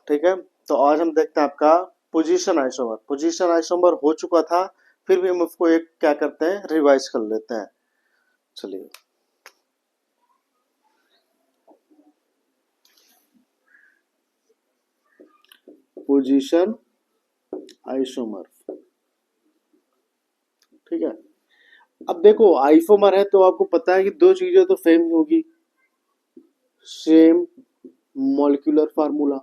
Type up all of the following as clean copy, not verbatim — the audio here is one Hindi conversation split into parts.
ठीक है, तो आज हम देखते हैं आपका पोजीशन आइसोमर। पोजीशन आइसोमर हो चुका था, फिर भी हम उसको एक क्या करते हैं, रिवाइज कर लेते हैं। चलिए, पोजीशन आइसोमर, ठीक है। अब देखो आइसोमर है तो आपको पता है कि दो चीजें तो सेम ही होगी, सेम मॉलिक्यूलर फार्मूला,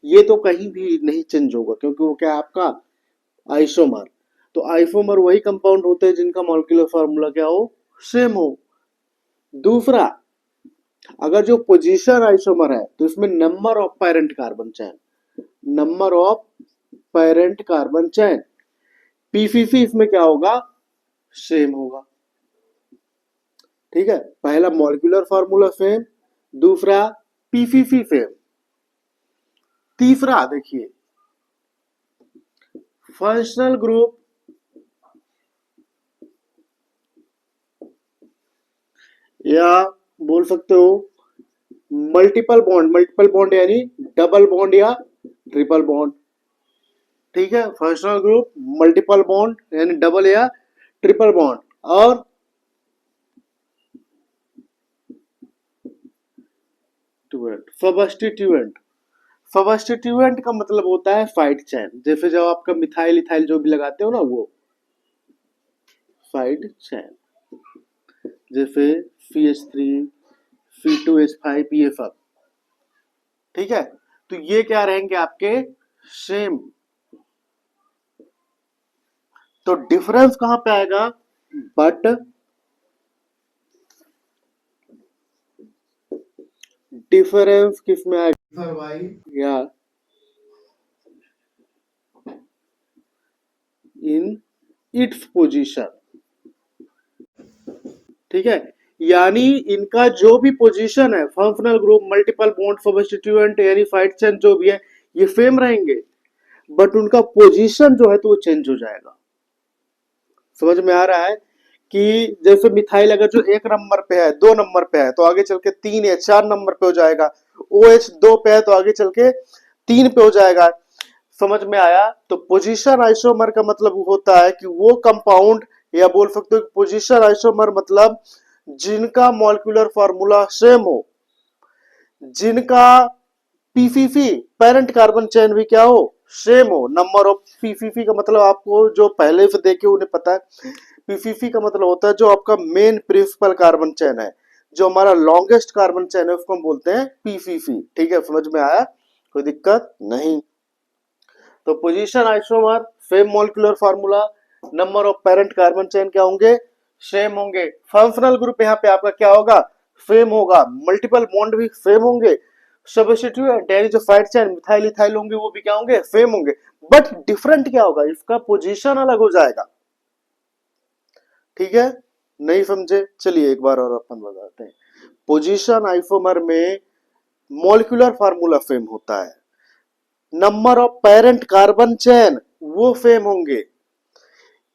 ये तो कहीं भी नहीं चेंज होगा क्योंकि वो क्या है आपका आइसोमर। तो आइसोमर वही कंपाउंड होते हैं जिनका मॉलिक्यूलर फार्मूला क्या हो, सेम हो। दूसरा, अगर जो पोजीशन आइसोमर है तो इसमें number of parent carbon chain, number of parent carbon chain, PCC इसमें क्या होगा, सेम होगा। ठीक है, पहला मॉलिक्यूलर फार्मूला सेम, दूसरा पीसीसी सेम। तीसरा देखिए, फंक्शनल ग्रुप या बोल सकते हो मल्टीपल बॉन्ड, मल्टीपल बॉन्ड यानी डबल बॉन्ड या ट्रिपल बॉन्ड। ठीक है, फंक्शनल ग्रुप मल्टीपल बॉन्ड यानी डबल या ट्रिपल बॉन्ड, और सबस्टिट्यूएंट। सबस्टिट्यूएंट का मतलब होता है साइड चेन, जैसे जब आपका मिथाइल इथाइल जो भी लगाते हो ना, वो साइड चेन, जैसे CH3 C2H5 ये सब। ठीक है, तो ये क्या रहेंगे आपके, सेम। तो डिफरेंस कहां पे आएगा, बट डिफरेंस किस में आएगा भाई, या इन इट्स पोजीशन। ठीक है, यानी इनका जो भी पोजीशन है, फंक्शनल ग्रुप मल्टीपल बॉन्ड सबस्टिट्यूएंट यानी साइड चेन जो भी है, ये सेम रहेंगे, बट उनका पोजीशन जो है तो वो चेंज हो जाएगा। समझ में आ रहा है कि जैसे मिथाइल अगर जो 1 नंबर पे है, 2 नंबर पे है, तो आगे चल के 3 या 4 नंबर पे हो जाएगा। OH 2 पे है तो आगे चल के 3 पे हो जाएगा। समझ में आया। तो पोजीशन आइसोमर का मतलब होता है कि वो कंपाउंड, या बोल सकते हो पोजीशन आइसोमर मतलब जिनका मॉलिक्यूलर फार्मूला सेम हो, जिनका पीसीसी पेरेंट कार्बन चेन भी क्या हो, सेम हो। नंबर ऑफ पीसीसी का मतलब आपको जो पहले से देखे उन्हें पता है। पीसीसी का मतलब होता है जो आपका मेन प्रिंसिपल कार्बन चेन है, जो हमारा लॉन्गेस्ट कार्बन चेन है उसको हम बोलते हैं पीसीसी। ठीक है, समझ में आया, कोई दिक्कत नहीं। तो position isomer same molecular formula, number of parent carbon chain क्या होंगे, सेम होंगे। फंक्शनल ग्रुप यहाँ पे आपका क्या होगा, सेम होगा। मल्टीपल बॉन्ड भी सेम होंगे। सबस्टिट्यूएंट यानी जो साइड चेन मिथाइल इथाइल होंगे वो भी क्या होंगे, सेम होंगे। बट डिफरेंट क्या होगा, इसका पोजीशन अलग हो जाएगा। ठीक है, नहीं समझे, चलिए एक बार और अपन बताते हैं। पोजीशन आइसोमर में मॉलिक्यूलर फार्मूला सेम होता है, number of parent carbon chain वो सेम होंगे,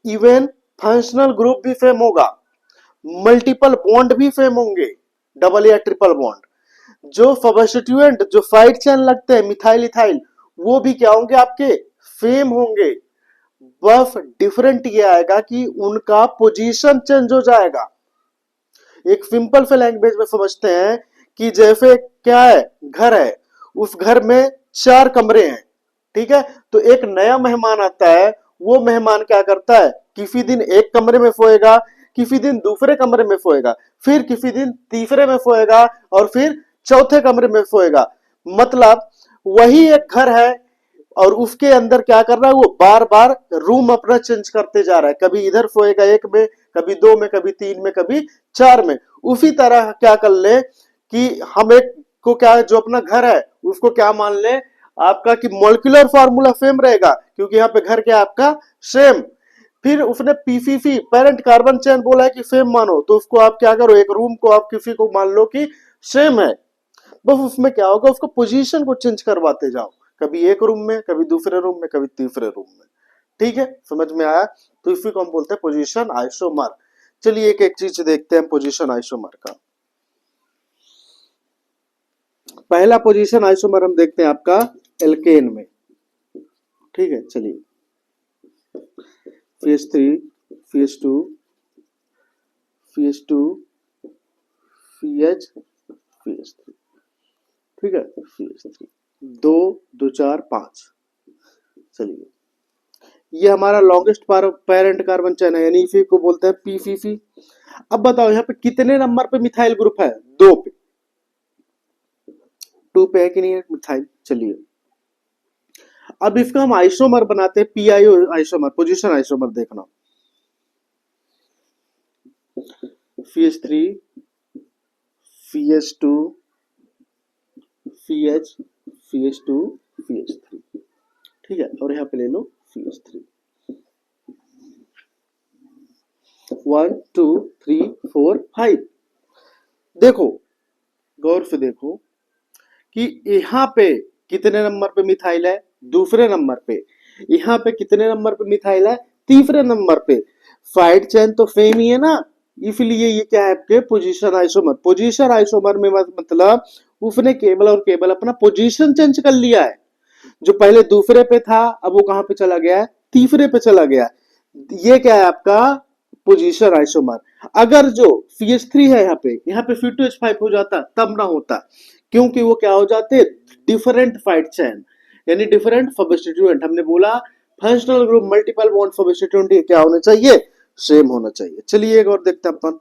इवन फंक्शनल ग्रुप भी सेम होगा, मल्टीपल बॉन्ड भी सेम होंगे, डबल या ट्रिपल बॉन्ड। जो सबस्टिट्यूएंट जो साइड चेन लगते हैं मिथाइल इथाइल वो भी क्या होंगे आपके, सेम होंगे। बस डिफरेंट ये आएगा कि उनका पोजीशन चेंज हो जाएगा। एक सिंपल से लैंग्वेज में समझते हैं कि जैसे क्या है, घर है, उस घर में 4 कमरे हैं। ठीक है, तो एक नया मेहमान आता है, वो मेहमान क्या करता है, किसी दिन एक कमरे में सोएगा, किसी दिन दूसरे कमरे में सोएगा, फिर किसी दिन तीसरे में सोएगा, और फिर चौथे कमरे में सोएगा। मतलब वही एक घर है और उसके अंदर क्या कर रहा है, वो बार बार रूम अपना चेंज करते जा रहा है। कभी इधर सोएगा 1 में, कभी 2 में, कभी 3 में, कभी 4 में। उसी तरह क्या कर ले कि हम एक को क्या, जो अपना घर है उसको क्या मान ले आपका कि मॉलिक्यूलर फार्मूला सेम रहेगा, क्योंकि यहाँ पे घर क्या आपका सेम। फिर उसने पीसीसी पेरेंट कार्बन चेन बोला है कि सेम मानो, तो उसको आप क्या करो, एक रूम को आप किसी को मान लो कि सेम है। बस उसमें क्या होगा, उसको पोजीशन को चेंज करवाते जाओ, कभी एक रूम में, कभी दूसरे रूम में, कभी तीसरे रूम में। ठीक है, समझ में आया। तो इसी को हम बोलते हैं पोजीशन आइसोमर। चलिए एक एक चीज देखते हैं पोजीशन आइसोमर का। पहला पोजीशन आइसोमर हम देखते हैं आपका एल्केन में, ठीक है। चलिए CH3 CH2 CH2 CH CH3, ठीक है। CH3 2 2 4 5। चलिए ये हमारा लॉन्गेस्ट पेरेंट कार्बन चेन है, यानी इसी को बोलते हैं पीसीसी। अब बताओ यहाँ पे कितने नंबर पे मिथाइल ग्रुप है? 2 पे, 2 पे है कि नहीं है मिथाइल। चलिए अब इसका हम आइसोमर बनाते हैं, पीआईओ आइसोमर, पोजीशन आइसोमर देखना। CH3 CH2 CH CH2 CH3, ठीक है। और यहाँ पे ले लो CH3 1 2 3 4 5। देखो गौर से देखो कि यहाँ पे कितने नंबर पे मिथाइल है? दूसरे नंबर पे। यहाँ पे कितने नंबर पे मिथाइल है? तीसरे नंबर पे। साइड चेन तो सेम ही है ना, इसलिए ये क्या है आपके पोजीशन आइसोमर। पोजीशन आइसोमर में मतलब उसने केवल और केवल अपना पोजीशन चेंज कर लिया है। जो पहले दूसरे पे था अब वो कहां पे चला गया है? तीसरे पे चला गया। ये क्या है आपका पोजीशन आइसोमर। अगर जो CH3 है यहाँ पे C2H5 हो जाता तब ना होता, क्योंकि वो क्या हो जाते? डिफरेंट साइड चेन, यानी डिफरेंट सब्स्टिट्यूएंट। हमने बोला functional group multiple bond substituent क्या होना चाहिए? सेम होना चाहिए। चलिए एक और देखते हैं अपन।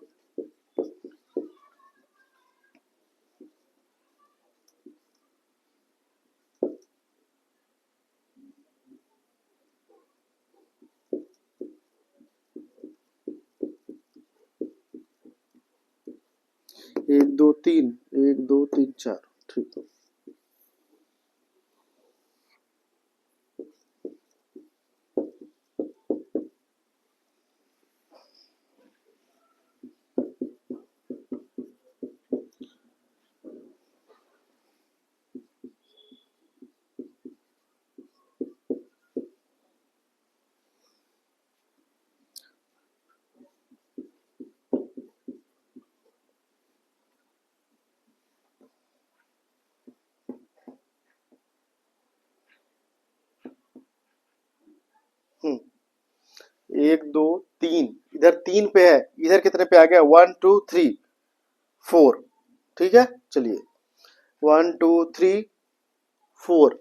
एक दो तीन, एक दो तीन चार, ठीक है। एक दो तीन, इधर 3 पे है, इधर कितने पे आ गया? 1 2 3 4, ठीक है। चलिए 1 2 3 4,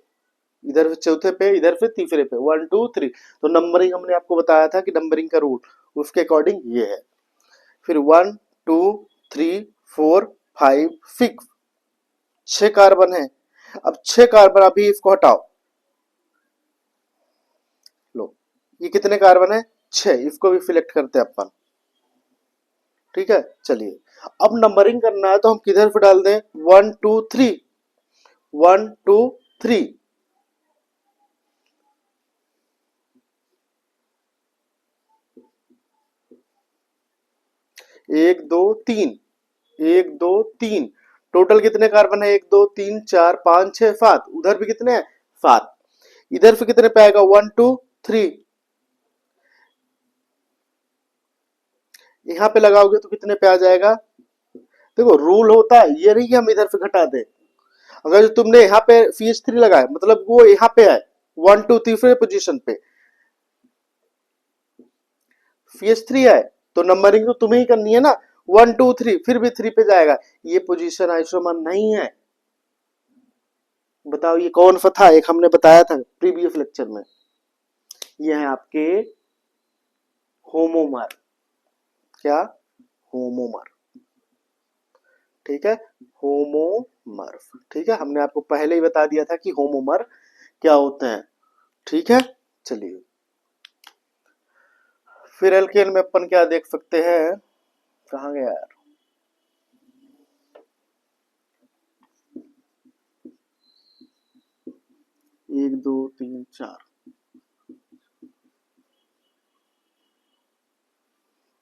इधर से चौथे पे, इधर से तीसरे पे 1 2 3। तो नंबरिंग हमने आपको बताया था कि नंबरिंग का रूल, उसके अकॉर्डिंग ये है। फिर 1 2 3 4 5 6, 6 कार्बन है। अब 6 कार्बन, अभी इसको हटाओ, लो ये कितने कार्बन है? 6, इसको भी सिलेक्ट करते हैं अपन, ठीक है। चलिए अब नंबरिंग करना है तो हम किधर पे डाल दें? 1 2 3, 1 2 3, 1 2 3, 1 2 3। टोटल कितने कार्बन है? 1 2 3 4 5 6 7। उधर भी कितने हैं? 7। इधर से कितने पे आएगा? 1 2 3। यहां पे लगाओगे तो कितने पे आ जाएगा? देखो रूल होता है ये नहीं कि हम इधर से घटा दें। अगर जो तुमने यहाँ पे CH3 लगाया मतलब वो यहाँ पे है 1 2 तीसरे पोजीशन पे, CH3 है तो नंबरिंग तो तुम्हें ही करनी है ना। 1 2 3, फिर भी 3 पे जाएगा। ये पोजीशन आइसोमर नहीं है। बताओ ये कौन सा था? एक हमने बताया था प्रीवियस लेक्चर में, ये है आपके होमोमर। क्या? होमोमर, ठीक है। होमोमर, ठीक है। हमने आपको पहले ही बता दिया था कि होमोमर क्या होते हैं, ठीक है। चलिए फिर एल्केन में अपन क्या देख सकते हैं? कहाँ गया यार? एक दो तीन चार,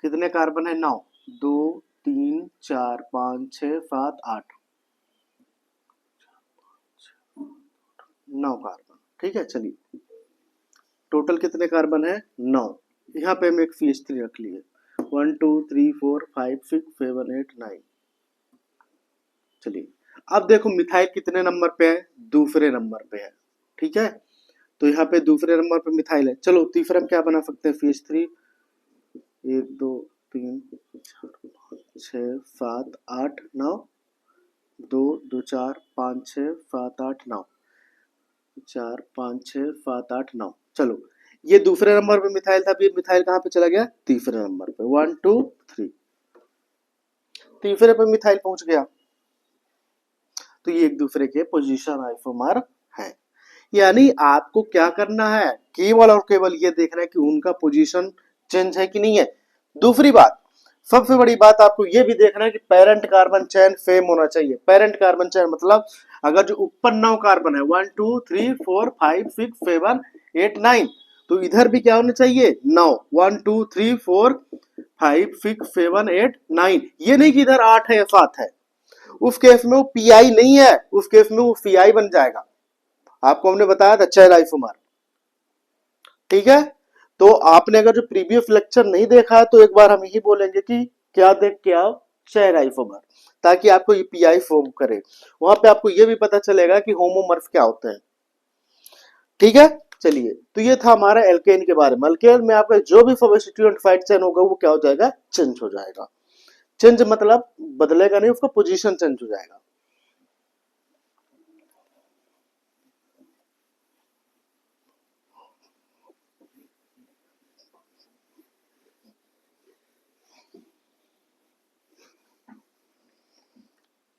कितने कार्बन है? 9। 2 3 4 5 6 7 8, 9 कार्बन, ठीक है। चलिए टोटल कितने कार्बन है? 9। यहाँ पे हम एक CH3 रख लिए। 1 2 3 4 5 6 7 8 9। चलिए अब देखो मिथाइल कितने नंबर पे है? दूसरे नंबर पे है, ठीक है, तो यहाँ पे दूसरे नंबर पे मिथाइल है। चलो तीसरा हम क्या बना सकते हैं, CH3, 1 2 3 4 5 6 7 8 9, 2 2 4 5 6 7 8 9, 4 5 6 7 8 9। चलो ये दूसरे नंबर पे मिथाइल था, फिर मिथाइल कहाँ पे चला गया, तीसरे नंबर पे, 1 2 3, तीसरे पे मिथाइल पहुंच गया। तो ये एक दूसरे के पोजीशन आइसोमर है। यानी आपको क्या करना है, केवल और केवल ये देखना है कि उनका पोजीशन चेंज है कि नहीं है। दूसरी बात, सबसे बड़ी बात आपको ये भी देखना है कि पेरेंट कार्बन चेन सेम होना चाहिए। पेरेंट कार्बन चेन मतलब अगर जो ऊपर 9 कार्बन है 1 2 3 4 5 6 7 8 9, तो इधर भी क्या होना चाहिए 9, 1 2 3 4 5 6 7 8 9। ये नहीं कि इधर 8 है या 7 है, उस केस में वो पीआई नहीं है, उस केस में वो सीआई बन जाएगा। आपको हमने बताया था चेन आइसोमर, ठीक है। तो आपने अगर जो प्रीवियस लेक्चर नहीं देखा है तो एक बार हम यही बोलेंगे कि क्या देख के आओ, चेन आइसोमर, ताकि आपको ये पीआई फॉर्म करे। वहां पे आपको ये भी पता चलेगा कि होमोमर्फ क्या होते हैं, ठीक है। चलिए, तो ये था हमारा एल्केन के बारे में। एल्केन में आपका जो भी सब्स्टिट्यूएंट चेन होगा वो क्या हो जाएगा, चेंज हो जाएगा। चेंज मतलब बदलेगा नहीं, उसका पोजीशन चेंज हो जाएगा।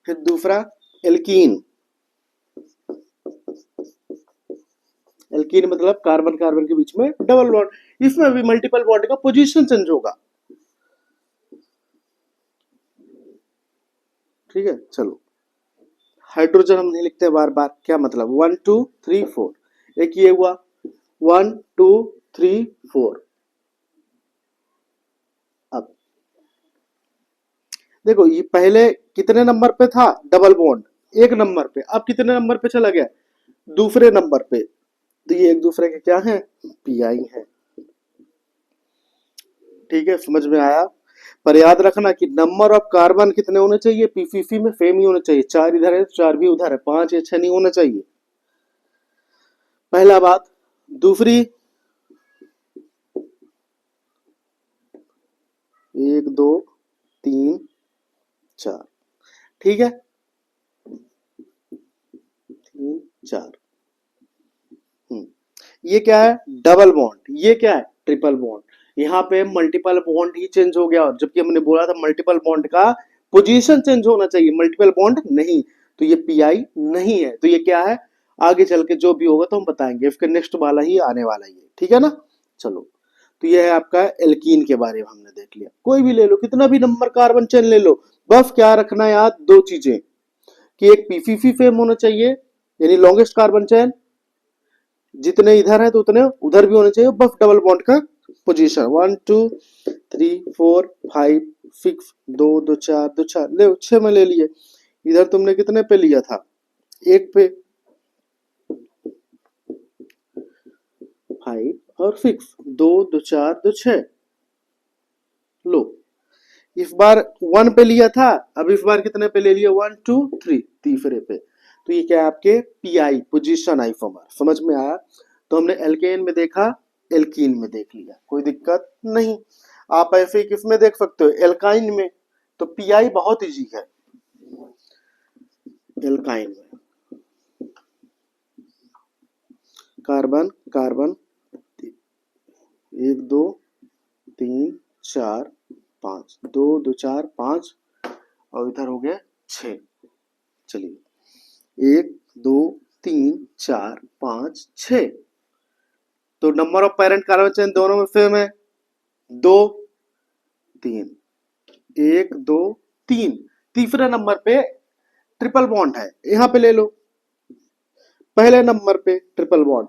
फिर दूसरा एल्कीन। एल्कीन मतलब कार्बन कार्बन के बीच में डबल बॉन्ड, इसमें भी मल्टीपल बॉन्ड का पोजीशन चेंज होगा, ठीक है। चलो हाइड्रोजन हम नहीं लिखते बार बार, क्या मतलब 1 2 3 4, एक ये हुआ 1 2 3 4। अब देखो ये पहले कितने नंबर पे था, डबल बॉन्ड एक नंबर पे, अब कितने नंबर पे चला गया, दूसरे नंबर पे। तो ये एक दूसरे के क्या है, पीआई है, ठीक है, समझ में आया। पर याद रखना कि नंबर ऑफ कार्बन कितने होने चाहिए, पीसीसी में सेम ही होने चाहिए, 4 इधर है 4 भी उधर है, 5 या 6 नहीं होना चाहिए, पहला बात। दूसरी, 1 2 3 4, ठीक है, 3 4। ये क्या है, डबल बॉन्ड, ये क्या है, ट्रिपल बॉन्ड। यहाँ पे मल्टीपल बॉन्ड ही चेंज हो गया, जबकि हमने बोला था मल्टीपल बॉन्ड का पोजीशन चेंज होना चाहिए, मल्टीपल बॉन्ड नहीं। तो ये पीआई नहीं है, तो ये क्या है, आगे चल के जो भी होगा तो हम बताएंगे, इसके नेक्स्ट वाला ही आने वाला ही है, ठीक है ना। चलो, तो ये है आपका एल्कीन के बारे में हमने देख लिया। कोई भी ले लो, कितना भी नंबर कार्बन चेन ले लो, बस क्या रखना है याद, दो चीजें, कि एक पीसीसी फेम होना चाहिए, यानी लॉन्गेस्ट कार्बन चेन, जितने इधर है तो उतने उधर भी होने चाहिए, बस डबल बॉन्ड का पोजीशन 1 2 3 4 5 6, 2 2 4 2 4, ले 6 में ले लिए। इधर तुमने कितने पे लिया था, एक पे, 5 और 6, 2 2 4 2 6। लो, इस बार 1 पे लिया था, अब इस बार कितने पे ले लिया, 1 2 3, तीसरे पे। तो ये क्या है, आपके पीआई पोजीशन आइसोमर, समझ में आया। तो हमने एल्केन में देखा, एल्कीन में देख लिया, कोई दिक्कत नहीं। आप ऐसे ही किस में देख सकते हो, एल्काइन में। तो पीआई बहुत इजी है एल्काइन में, कार्बन कार्बन 1 2 3 4 5, 2 2 4 5, और इधर हो गया 6। चलिए 1 2 3 4 5 6, तो number of parent carbon chain दोनों में सेम है, 2 3, 1 2 3। तीसरे नंबर पे ट्रिपल बॉन्ड है, यहां पे ले लो, पहले नंबर पे ट्रिपल बॉन्ड।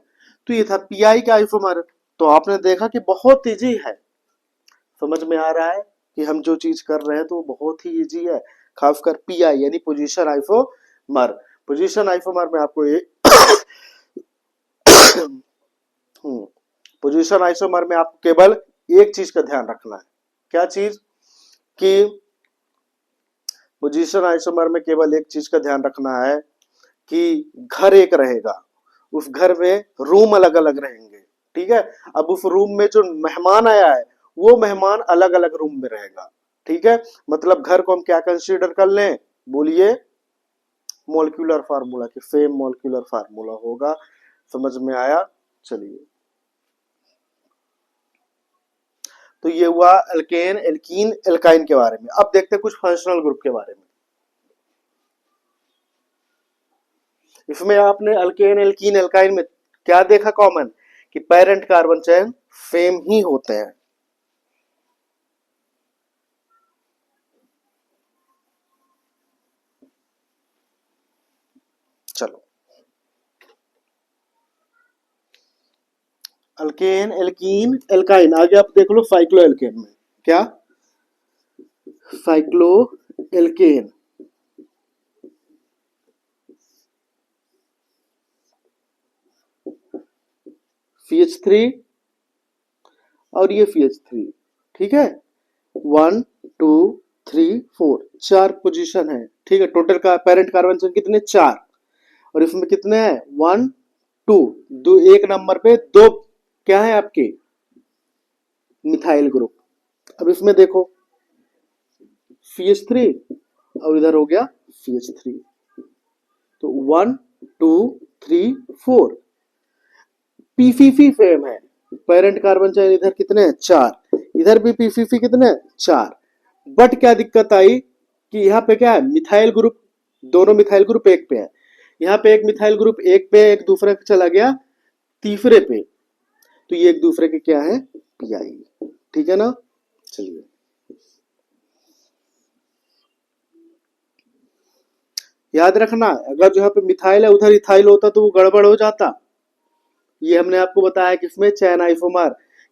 तो ये था पीआई का आइसोमर। तो आपने देखा कि बहुत इजी है, समझ में आ रहा है कि हम जो चीज कर रहे हैं तो वो बहुत ही इजी है, खासकर पीआई यानी पोजीशन आइसोमर। पोजीशन आइसोमर में आपको ये पोजीशन आइसोमर में आपको केवल एक चीज का ध्यान रखना है, क्या चीज, कि पोजीशन आइसोमर में केवल एक चीज का ध्यान रखना है कि घर एक रहेगा, उस घर में रूम अलग अलग रहेंगे, ठीक है। अब उस रूम में जो मेहमान आया है वो मेहमान अलग अलग रूम में रहेगा, ठीक है। मतलब घर को हम क्या कंसीडर कर लें, बोलिए मॉलिक्यूलर फार्मूला की सेम मॉलिक्यूलर फार्मूला होगा। समझ में आया? चलिए, तो ये हुआ एल्केन, एल्कीन, एल्काइन के बारे में। अब देखते हैं कुछ फंक्शनल ग्रुप के बारे में। इसमें आपने अल्केन, एल्कीन, एल्काइन में क्या देखा कॉमन, कि पेरेंट कार्बन चेन सेम ही होते हैं। चलो, अल्केन, एल्कीन, एल्काइन, आगे आप देख लो साइक्लो एल्केन में क्या, साइक्लो एल्केन, CH3 और ये CH3, ठीक है। 1 2 3 4 चार पोजीशन है, ठीक है। टोटल का पेरेंट कार्बन चेन कितने, 4, और इसमें कितने हैं, 1 2, दो एक नंबर पे दो क्या है आपके, मिथाइल ग्रुप। अब इसमें देखो CH3 और इधर हो गया CH3, तो 1 2 3 4 पीसीसी सेम है। पेरेंट कार्बन चेन इधर कितने हैं, 4, इधर भी पीसीसी कितने हैं, 4। बट क्या दिक्कत आई कि यहाँ पे क्या है, मिथाइल ग्रुप, दोनों मिथाइल ग्रुप एक पे है। यहाँ पे एक मिथाइल ग्रुप एक पे, एक दूसरे पे चला गया तीसरे पे, तो ये एक दूसरे के क्या है, पीआई, ठीक है ना। चलिए, याद रखना अगर जो यहाँ पे मिथाइल है उधर इथाइल होता तो वो गड़बड़ हो जाता। ये हमने आपको बताया किसमें, चैन आइसोमर,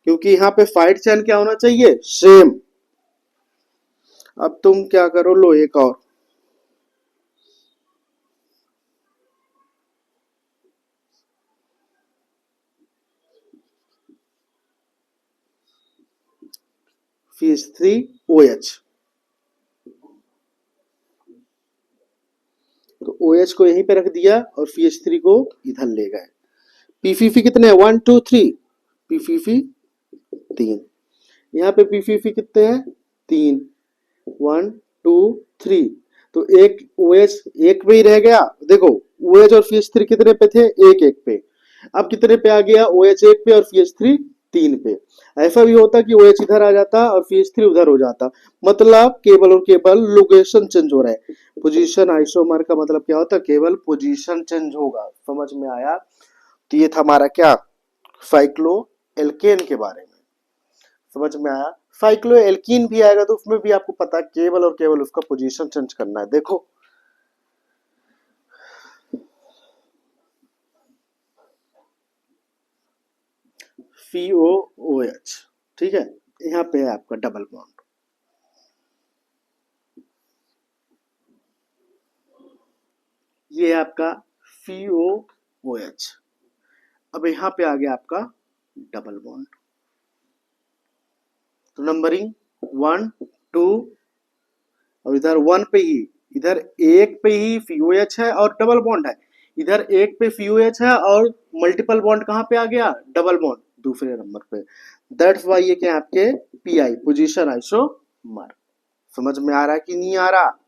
क्योंकि यहाँ पे साइड चैन क्या होना चाहिए, सेम। अब तुम क्या करो, लो एक और, CH3OH, तो OH को यहीं पे रख दिया और CH3 को इधर ले गए। पीसीसी कितने, 1 2 3, पीसीसी 3, यहाँ पे पीसीसी कितने हैं, 3, 1 2 3, तो एक OH एक पे ही रह गया। देखो OH और CH3 कितने पे थे, एक एक पे, अब कितने पे आ गया, OH एक पे और CH3 3 पे। ऐसा भी होता कि OH इधर आ जाता और CH3 उधर हो जाता, मतलब केवल और केवल लोकेशन चेंज हो रहा है। पोजीशन आइसोमर का मतलब क्या होता है, केवल पोजीशन चेंज होगा। समझ में आया? तो ये था हमारा क्या, साइक्लो एल्केन के बारे में। समझ में आया? साइक्लो एल्कीन भी आएगा तो उसमें भी आपको पता है केवल और केवल उसका पोजीशन चेंज करना है। देखो COOH, ठीक है, यहाँ पे है आपका डबल बॉन्ड, ये है आपका COOH। अब यहाँ पे आ गया आपका डबल बॉन्ड, तो नंबरिंग 1 2, और इधर 1 पे ही, इधर एक पे ही COH है और डबल बॉन्ड है, इधर एक पे COH है और मल्टीपल बॉन्ड कहाँ पे आ गया, डबल बॉन्ड दूसरे नंबर पे। दैट्स वाई ये क्या आपके PI, पोजीशन आइसोमर। समझ में आ रहा है कि नहीं आ रहा?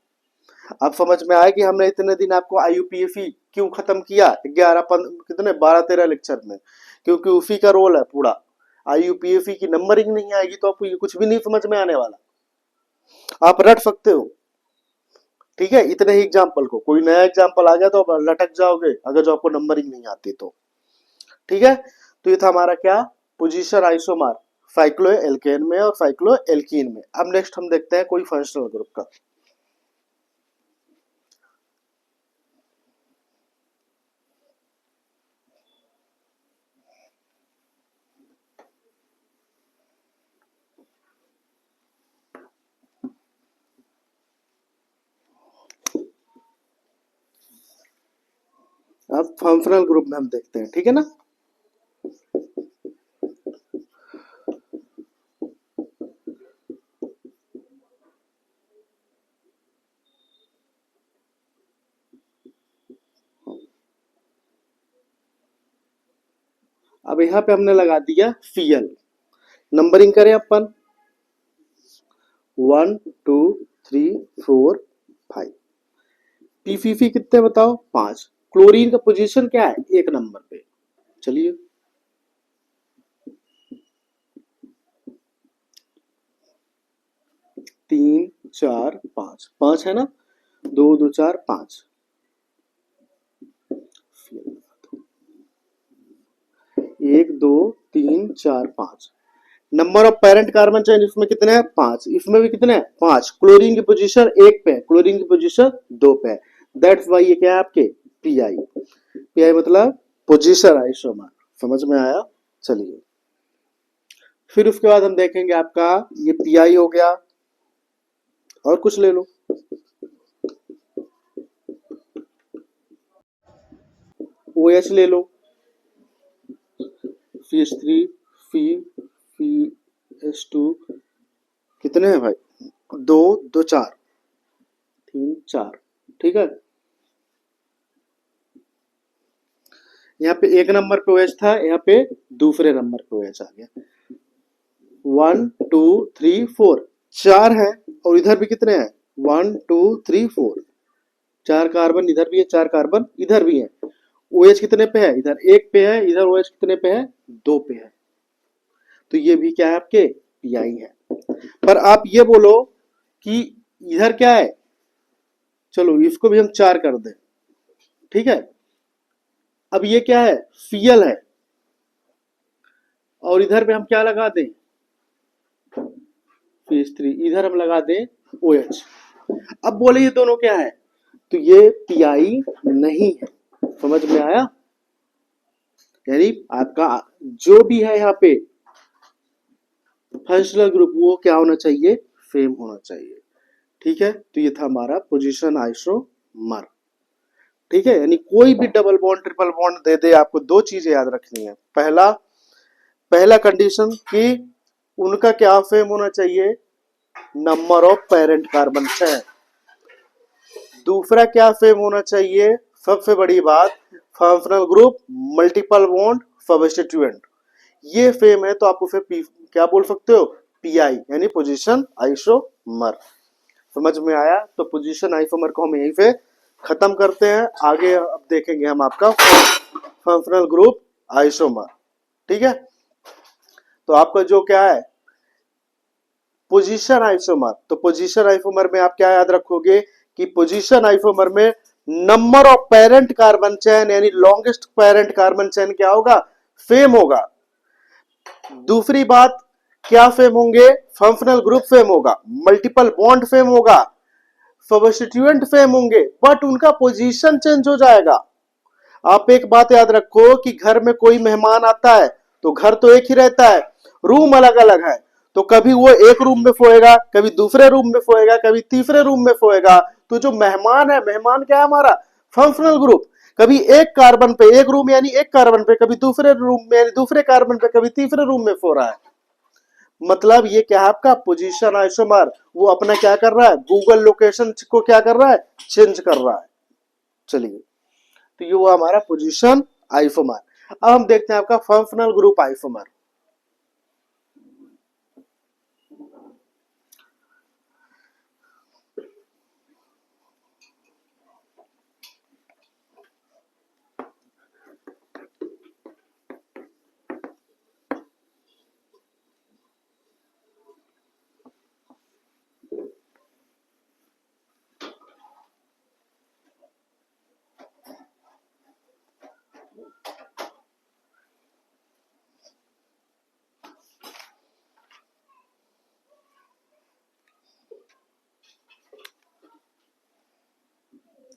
अब समझ में आया कि हमने इतने दिन आपको IUPAC क्यों खत्म किया, 11 कितने 12 13 लेक्चर में, क्योंकि उसी का रोल है पूरा। IUPAC की नंबरिंग नहीं आएगी तो आपको ये कुछ भी नहीं समझ में आने वाला, आप रट सकते हो, ठीक है। इतने ही एग्जाम्पल को, कोई नया एग्जाम्पल आ गया तो आप लटक जाओगे अगर जो आपको नंबरिंग नहीं आती तो, ठीक है। तो ये था हमारा क्या, पोजीशन आइसोमर साइक्लो एल्केन में और साइक्लो एल्कीन में। अब नेक्स्ट हम देखते हैं कोई फंक्शनल ग्रुप का। अब फंक्शनल ग्रुप में हम देखते हैं, ठीक है ना। अब यहाँ पे हमने लगा दिया फीएल, नंबरिंग करें अपन 1 2 3 4 5। पीफीफी कितने बताओ 5। क्लोरीन का पोजीशन क्या है 1 नंबर पे। चलिए 3 4 5, 5 है ना, 2 2 4 5। 1 2 3 4 5। Number of parent carbon chain इसमें कितने हैं 5, इसमें भी कितने हैं 5। क्लोरीन की पोजीशन 1 पे है, क्लोरीन की पोजीशन 2 पे है। दैट्स वाई ये क्या है आपके पीआई। पीआई मतलब पोजीशन आइसोमर। समझ में आया। चलिए फिर उसके बाद हम देखेंगे आपका ये पीआई हो गया, और कुछ ले लो। OH ले लो, CH3 FeS2 कितने हैं भाई 2 2 4 3 4। ठीक है, यहाँ पे 1 नंबर पे OH था, यहाँ पे दूसरे नंबर पे OH आ गया। 1 2 3 4 4 है, और इधर भी कितने हैं 1 2 3 4। 4 कार्बन इधर भी है, 4 कार्बन इधर भी है। OH कितने पे है इधर 1 पे है, इधर OH कितने पे है 2 पे है। तो ये भी क्या है आपके पीआई है। पर आप ये बोलो कि इधर क्या है, चलो इसको भी हम 4 कर दें। ठीक है, अब ये क्या है फीएल है, और इधर पे हम क्या लगा दें CH3, इधर हम लगा दें OH। अब बोले ये दोनों क्या है, तो ये पीआई नहीं है। समझ में आया। यानी आपका जो भी है यहाँ पे फंक्शनल ग्रुप वो क्या होना चाहिए सेम होना चाहिए। ठीक है, तो ये था हमारा पोजीशन आइसोमर। ठीक है, यानी कोई भी डबल बॉन्ड ट्रिपल बॉन्ड दे दे, आपको दो चीजें याद रखनी है। पहला कंडीशन कि उनका क्या फेम होना चाहिए नंबर ऑफ पेरेंट कार्बन 6। दूसरा क्या फेम होना चाहिए, सबसे बड़ी बात functional group multiple bond substituent. ये फेम है तो आप उसे क्या बोल सकते हो पीआई, यानी पोजीशन आइसोमर। समझ में आया। तो पोजीशन आइसोमर को हम यहीं पे खत्म करते हैं। आगे अब देखेंगे हम आपका फंक्शनल ग्रुप आइसोमर। ठीक है, तो आपका जो क्या है पोजीशन आइसोमर, तो पोजीशन आइसोमर में आप क्या याद रखोगे कि पोजीशन आइसोमर में number of parent carbon chain यानी लॉन्गेस्ट पेरेंट कार्बन चेन क्या होगा सेम होगा। दूसरी बात क्या फेम होंगे फंक्शनल ग्रुप फेम होगा, मल्टीपल बॉन्ड फेम होगा, सब्स्टिट्यूएंट फेम होंगे, बट उनका पोजीशन चेंज हो जाएगा। आप एक बात याद रखो कि घर में कोई मेहमान आता है तो घर तो एक ही रहता है, रूम अलग अलग है। तो कभी वो एक रूम में सोएगा, कभी दूसरे रूम में सोएगा, कभी तीसरे रूम में सोएगा। तो जो मेहमान है, मेहमान क्या है हमारा फंक्शनल ग्रुप, कभी एक कार्बन पे एक रूम यानी एक कार्बन पे, कभी दूसरे रूम में यानी दूसरे कार्बन पे, कभी तीसरे रूम में सो रहा है। मतलब ये क्या है आपका पोजीशन आइसोमर, वो अपना क्या कर रहा है गूगल लोकेशन को क्या कर रहा है चेंज कर रहा है। चलिए, तो ये हुआ हमारा पोजीशन आइसोमर। अब हम देखते हैं आपका फंक्शनल ग्रुप आइसोमर।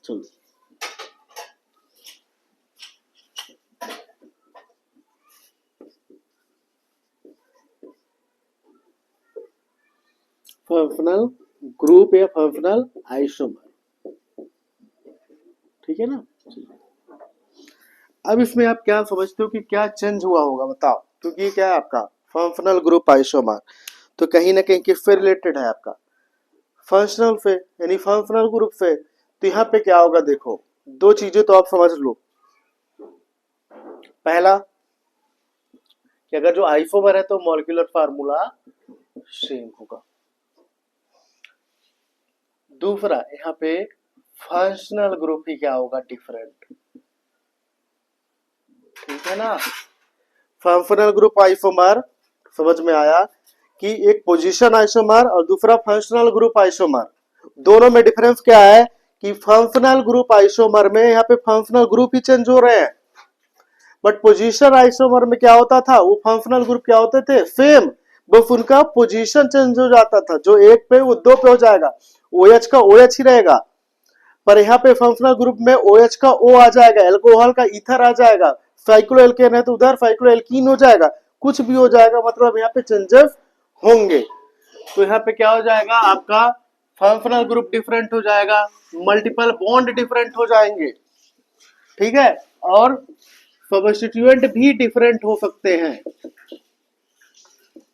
चलो फंक्शनल ग्रुप या फंक्शनल आइसोमर। ठीक है ना। अब इसमें आप क्या समझते हो कि क्या चेंज हुआ होगा बताओ, क्योंकि ये क्या है आपका फंक्शनल ग्रुप आइसोमर, तो कहीं ना कहीं किससे रिलेटेड है आपका फंक्शनल से, यानी फंक्शनल ग्रुप से। तो यहाँ पे क्या होगा देखो, दो चीजें तो आप समझ लो। पहला कि अगर जो आइसोमर है तो मॉलिक्यूलर फार्मूला सेम होगा। दूसरा यहाँ पे फंक्शनल ग्रुप ही क्या होगा, डिफरेंट। ठीक है ना। फंक्शनल ग्रुप आइसोमर समझ में आया कि एक पोजीशन आइसोमर और दूसरा फंक्शनल ग्रुप आइसोमर, दोनों में डिफरेंस क्या है कि फंक्शनल ग्रुप आइसोमर में यहाँ पे फंक्शनल ग्रुप ही चेंज हो रहे हैं, बट पोजीशन आइसोमर में क्या होता था, वो फंक्शनल ग्रुप क्या होते थे, सेम, बस उनका पोजीशन चेंज हो जाता था, जो एक पे वो दो पे हो जाएगा, OH का OH ही रहेगा, पर यहाँ पे फंक्शनल ग्रुप में OH का O आ जाएगा, एल्कोहल का ईथर आ जाएगा, साइक्लोएल्केन है तो उधर साइक्लोएल्कीन हो जाएगा, कुछ भी हो जाएगा, मतलब यहाँ पे चेंजेस होंगे। तो यहाँ पे क्या हो जाएगा, आपका फंक्शनल ग्रुप डिफरेंट हो जाएगा, मल्टीपल बॉन्ड डिफरेंट हो जाएंगे। ठीक है, और सब्स्टिट्यूएंट भी डिफरेंट हो सकते हैं।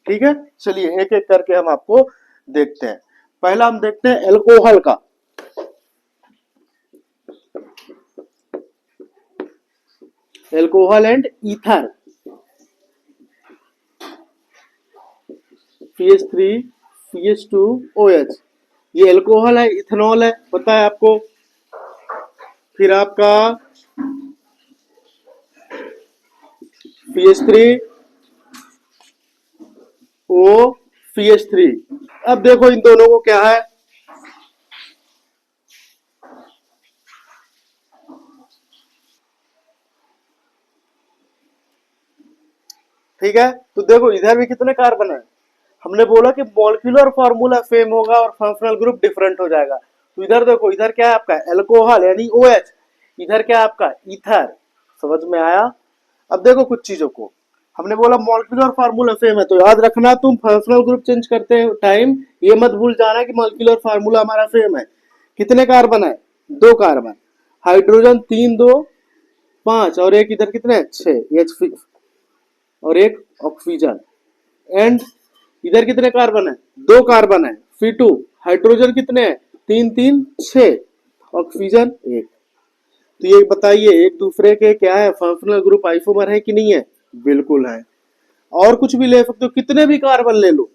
ठीक है, चलिए एक एक करके हम आपको देखते हैं। पहला हम देखते हैं एल्कोहल का। Alcohol and ether, CH3 CH2 OH, ये एल्कोहल है, इथेनॉल है, पता है आपको। फिर आपका CH3 O CH3। अब देखो इन दोनों को क्या है, ठीक है। तो देखो इधर भी कितने कार्बन है, हमने बोला कि मॉलिक्यूलर फार्मूला सेम होगा और फंक्शनल ग्रुप डिफरेंट हो जाएगा। तो इधर देखो, इधर क्या है आपका एल्कोहल यानी OH, इधर क्या है आपका ईथर, समझ में आया। अब देखो कुछ चीजों को, हमने बोला मॉलिक्यूलर फार्मूला सेम है, तो याद रखना तुम फंक्शनल ग्रुप चेंज करते टाइम ये मत भूल जाना कि मॉलिक्यूलर फार्मूला हमारा सेम है। कितने कार्बन है, दो कार्बन, हाइड्रोजन 3 2 5, और एक इधर कितने 6 H और एक ऑक्सीजन, एंड इधर कितने कार्बन है, दो कार्बन है, C2, हाइड्रोजन कितने हैं 3 3 6, ऑक्सीजन 1। तो ये बताइए एक दूसरे के क्या है, फंक्शनल ग्रुप आइसोमर है कि नहीं है, बिल्कुल है। और कुछ भी ले सकते हो, कितने भी कार्बन ले लो,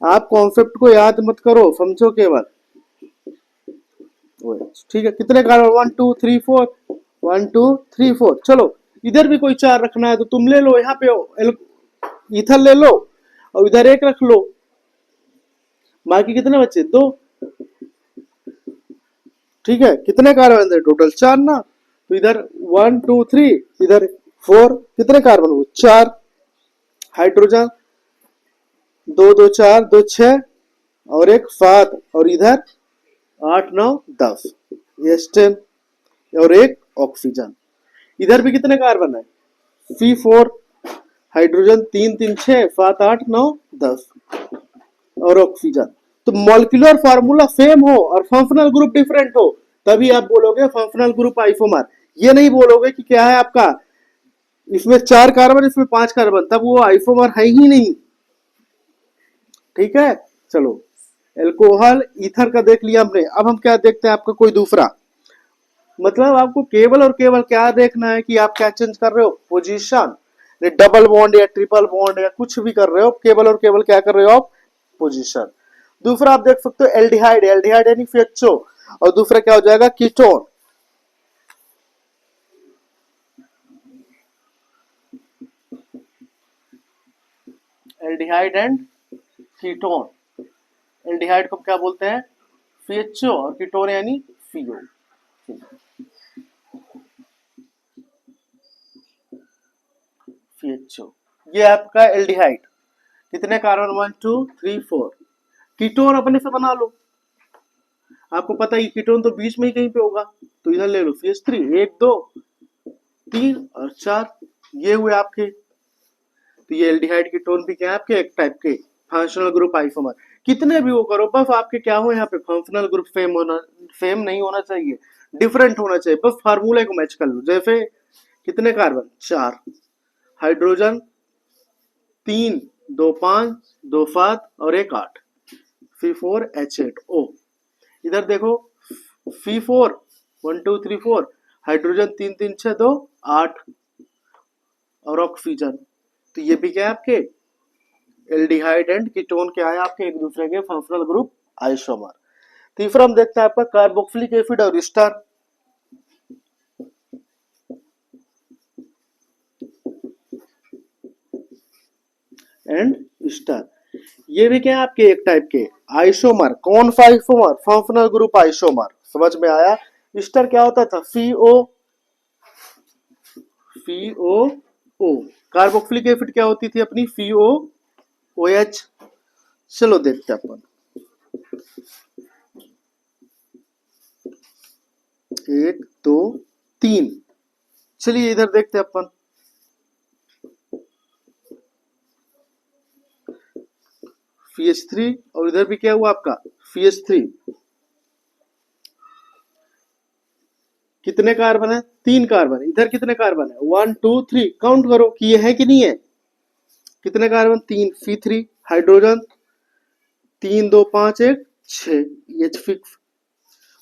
आप कॉन्सेप्ट को याद मत करो, समझो केवल। ठीक है, कितने कार्बन 1 2 3 4, 1 2 3 4, चलो इधर भी कोई 4 रखना है तो तुम ले लो, यहाँ पे ईथर ले लो और इधर एक रख लो, बाकी कितने बचे, दो। ठीक है, कितने कार्बन थे टोटल, 4 ना, तो इधर 1 2 3, इधर 4, कितने कार्बन हुए 4, हाइड्रोजन 2 2 4 2 6 और एक 7, और इधर 8 9 10, ये 10, और एक ऑक्सीजन। इधर भी कितने कार्बन है, C4, हाइड्रोजन 3 3 6 7 8 9 10 और ऑक्सीजन। तो मॉलिक्यूलर फार्मूला सेम हो और फंक्शनल ग्रुप डिफरेंट हो, तभी आप बोलोगे फंक्शनल ग्रुप आइसोमर। ये नहीं बोलोगे कि क्या है आपका, इसमें 4 कार्बन इसमें 5 कार्बन, तब वो आइसोमर है ही नहीं। ठीक है, चलो एल्कोहल ईथर का देख लिया हमने। अब हम क्या देखते हैं, आपका कोई दूसरा, मतलब आपको केवल और केवल क्या देखना है कि आप क्या चेंज कर रहे हो, पोजीशन, डबल बॉन्ड या ट्रिपल बॉन्ड या कुछ भी कर रहे हो, केवल और केवल क्या कर रहे हो आप, पोजीशन। दूसरा आप देख सकते हो एल्डिहाइड, एल्डिहाइड यानी FeHO, और दूसरा क्या हो जाएगा, ketone. Aldehyde and ketone, aldehyde को क्या बोलते हैं, FeHO, और कीटोन यानी CO। FeHO, ये आपका एल्डिहाइड, कितने कार्बन 1 2 3 4। कीटोन अपने से बना लो, आपको पता है कीटोन तो बीच में ही कहीं पे होगा, तो इधर ले लो CH3, 1 2 3 और 4, ये हुए आपके। तो ये एल्डिहाइड कीटोन भी क्या है आपके, एक टाइप के फंक्शनल ग्रुप आइसोमर। कितने भी वो करो, बस आपके क्या हो यहाँ पे फंक्शनल ग्रुप सेम नहीं होना चाहिए, डिफरेंट होना चाहिए, बस फार्मूले को मैच कर लो। जैसे कितने कार्बन 4, हाइड्रोजन 3 2 5 2 7 और एक 8, C4H8O। इधर देखो C4 1 2 3 4, हाइड्रोजन 3 3 6 2 8 और ऑक्सीजन। तो ये भी क्या है आपके एल्डिहाइड एंड कीटोन क्या है आपके एक दूसरे के फंक्शनल ग्रुप आइसोमर। तीसरा हम देखते हैं आपका कार्बोक्सिलिक एसिड और स्टार एंड स्टार, ये भी क्या है आपके एक टाइप के आइसोमर। कौन सा आइसोमर? Functional group isomer. समझ में आया? स्टार क्या होता था? फीओ। कार्बोक्सिलिक एसिड क्या होती थी अपनी? फीओओएच। चलो देखते हैं अपन, एक दो तीन। चलिए इधर देखते हैं अपन, CH3 और इधर भी क्या हुआ आपका CH3। कितने कार्बन है? 3 कार्बन। इधर कितने कार्बन है? 1 2 3। काउंट करो कि ये है कि नहीं है। कितने carbon? 3। C3 hydrogen 3 2 5 1 6 H fix.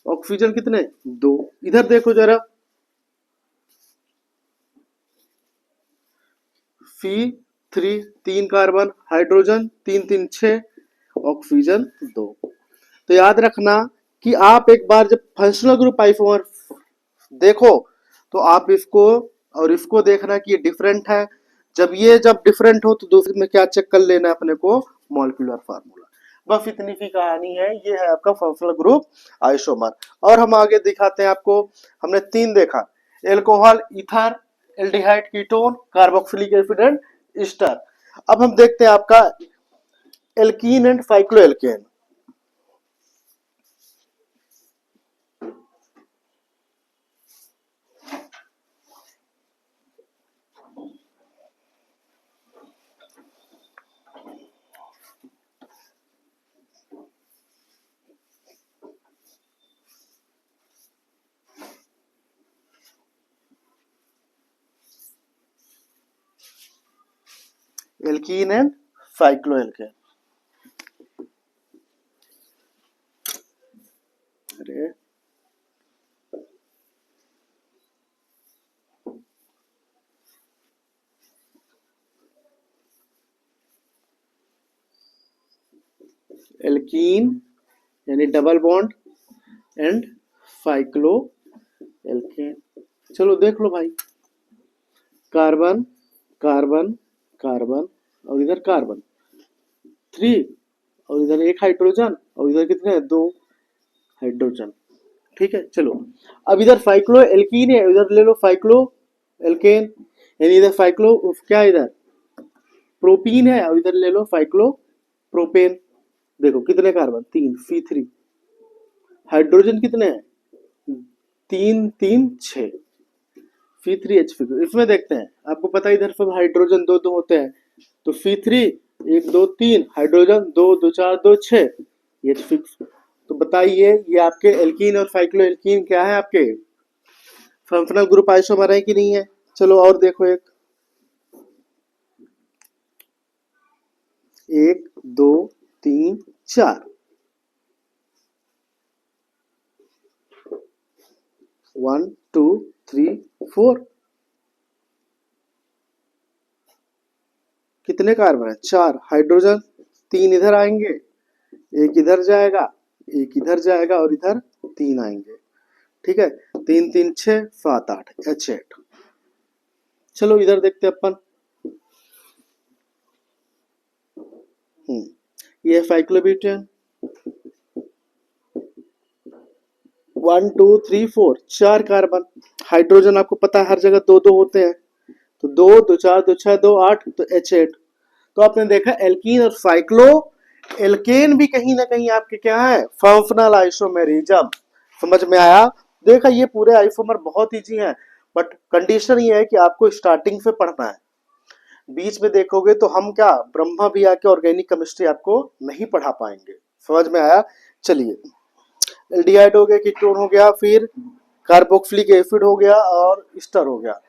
Oxygen कितने? 2। इधर देखो जरा, C3 3 कार्बन हाइड्रोजन 3 3 6 ऑक्सीजन 2। तो याद रखना कि आप एक बार जब फंक्शनल ग्रुप आइसोमर देखो तो आप इसको और इसको देखना कि ये डिफरेंट है। जब डिफरेंट हो तो दूसरे में क्या चेक कर लेना है अपने को? Molecular formula. बस इतनी सी कहानी है। ये है आपका फंक्शनल ग्रुप आइसोमर। और हम आगे दिखाते हैं आपको। हमने 3 देखा, alcohol, ether, aldehyde, ketone, carboxylic acid and ester. अब हम देखते हैं आपका alkene and cycloalkane. Alkene and cycloalkane. अरे एल्कीन यानी double bond and cycloalkane. चलो देख लो भाई, कार्बन कार्बन कार्बन और इधर कार्बन 3 और इधर एक हाइड्रोजन और इधर कितने हैं? 2 हाइड्रोजन। ठीक है, चलो अब इधर साइक्लो एल्कीन है, इधर ले लो साइक्लो एल्केन। यानी इधर साइक्लो क्या है? इधर प्रोपीन है और इधर ले लो साइक्लो प्रोपेन। देखो कितने कार्बन? 3। C3 हाइड्रोजन कितने हैं? 3 3 6 C3H5। इसमें देखते हैं, आपको पता है इधर सब हाइड्रोजन 2 2 होते हैं। तो C3 1 2 3 हाइड्रोजन 2 2 4 2 6 H6। तो बताइए ये आपके एल्कीन और साइक्लो एल्कीन क्या है? आपके फंक्शनल ग्रुप आइसोमर है कि नहीं है? चलो और देखो, एक दो तीन चार, 1 2 3 4। कितने कार्बन है? 4 हाइड्रोजन। 3 इधर आएंगे, एक इधर जाएगा, एक इधर जाएगा और इधर 3 आएंगे। ठीक है, 3 3 6 7 8 H8। चलो इधर देखते हैं अपन। ये साइक्लोब्यूटेन 1 2 3 4 4 कार्बन। हाइड्रोजन आपको पता है हर जगह 2 2 होते हैं। तो 2 2 4 2 6 2 8 तो H8। तो आपने देखा एल्कीन और साइक्लो एल्केन भी कहीं ना कहीं आपके क्या है? Functional isomerism. समझ में आया? देखा ये पूरे आइसोमर बहुत इजी है, बट कंडीशन ये है कि आपको स्टार्टिंग से पढ़ना है। बीच में देखोगे तो हम क्या ब्रह्मा भी आके ऑर्गेनिक केमिस्ट्री आपको नहीं पढ़ा पाएंगे। समझ में आया? चलिए, एल्डिहाइड हो गया, कीटोन हो गया, फिर कार्बोक्सिलिक एसिड हो गया और ईस्टर हो गया।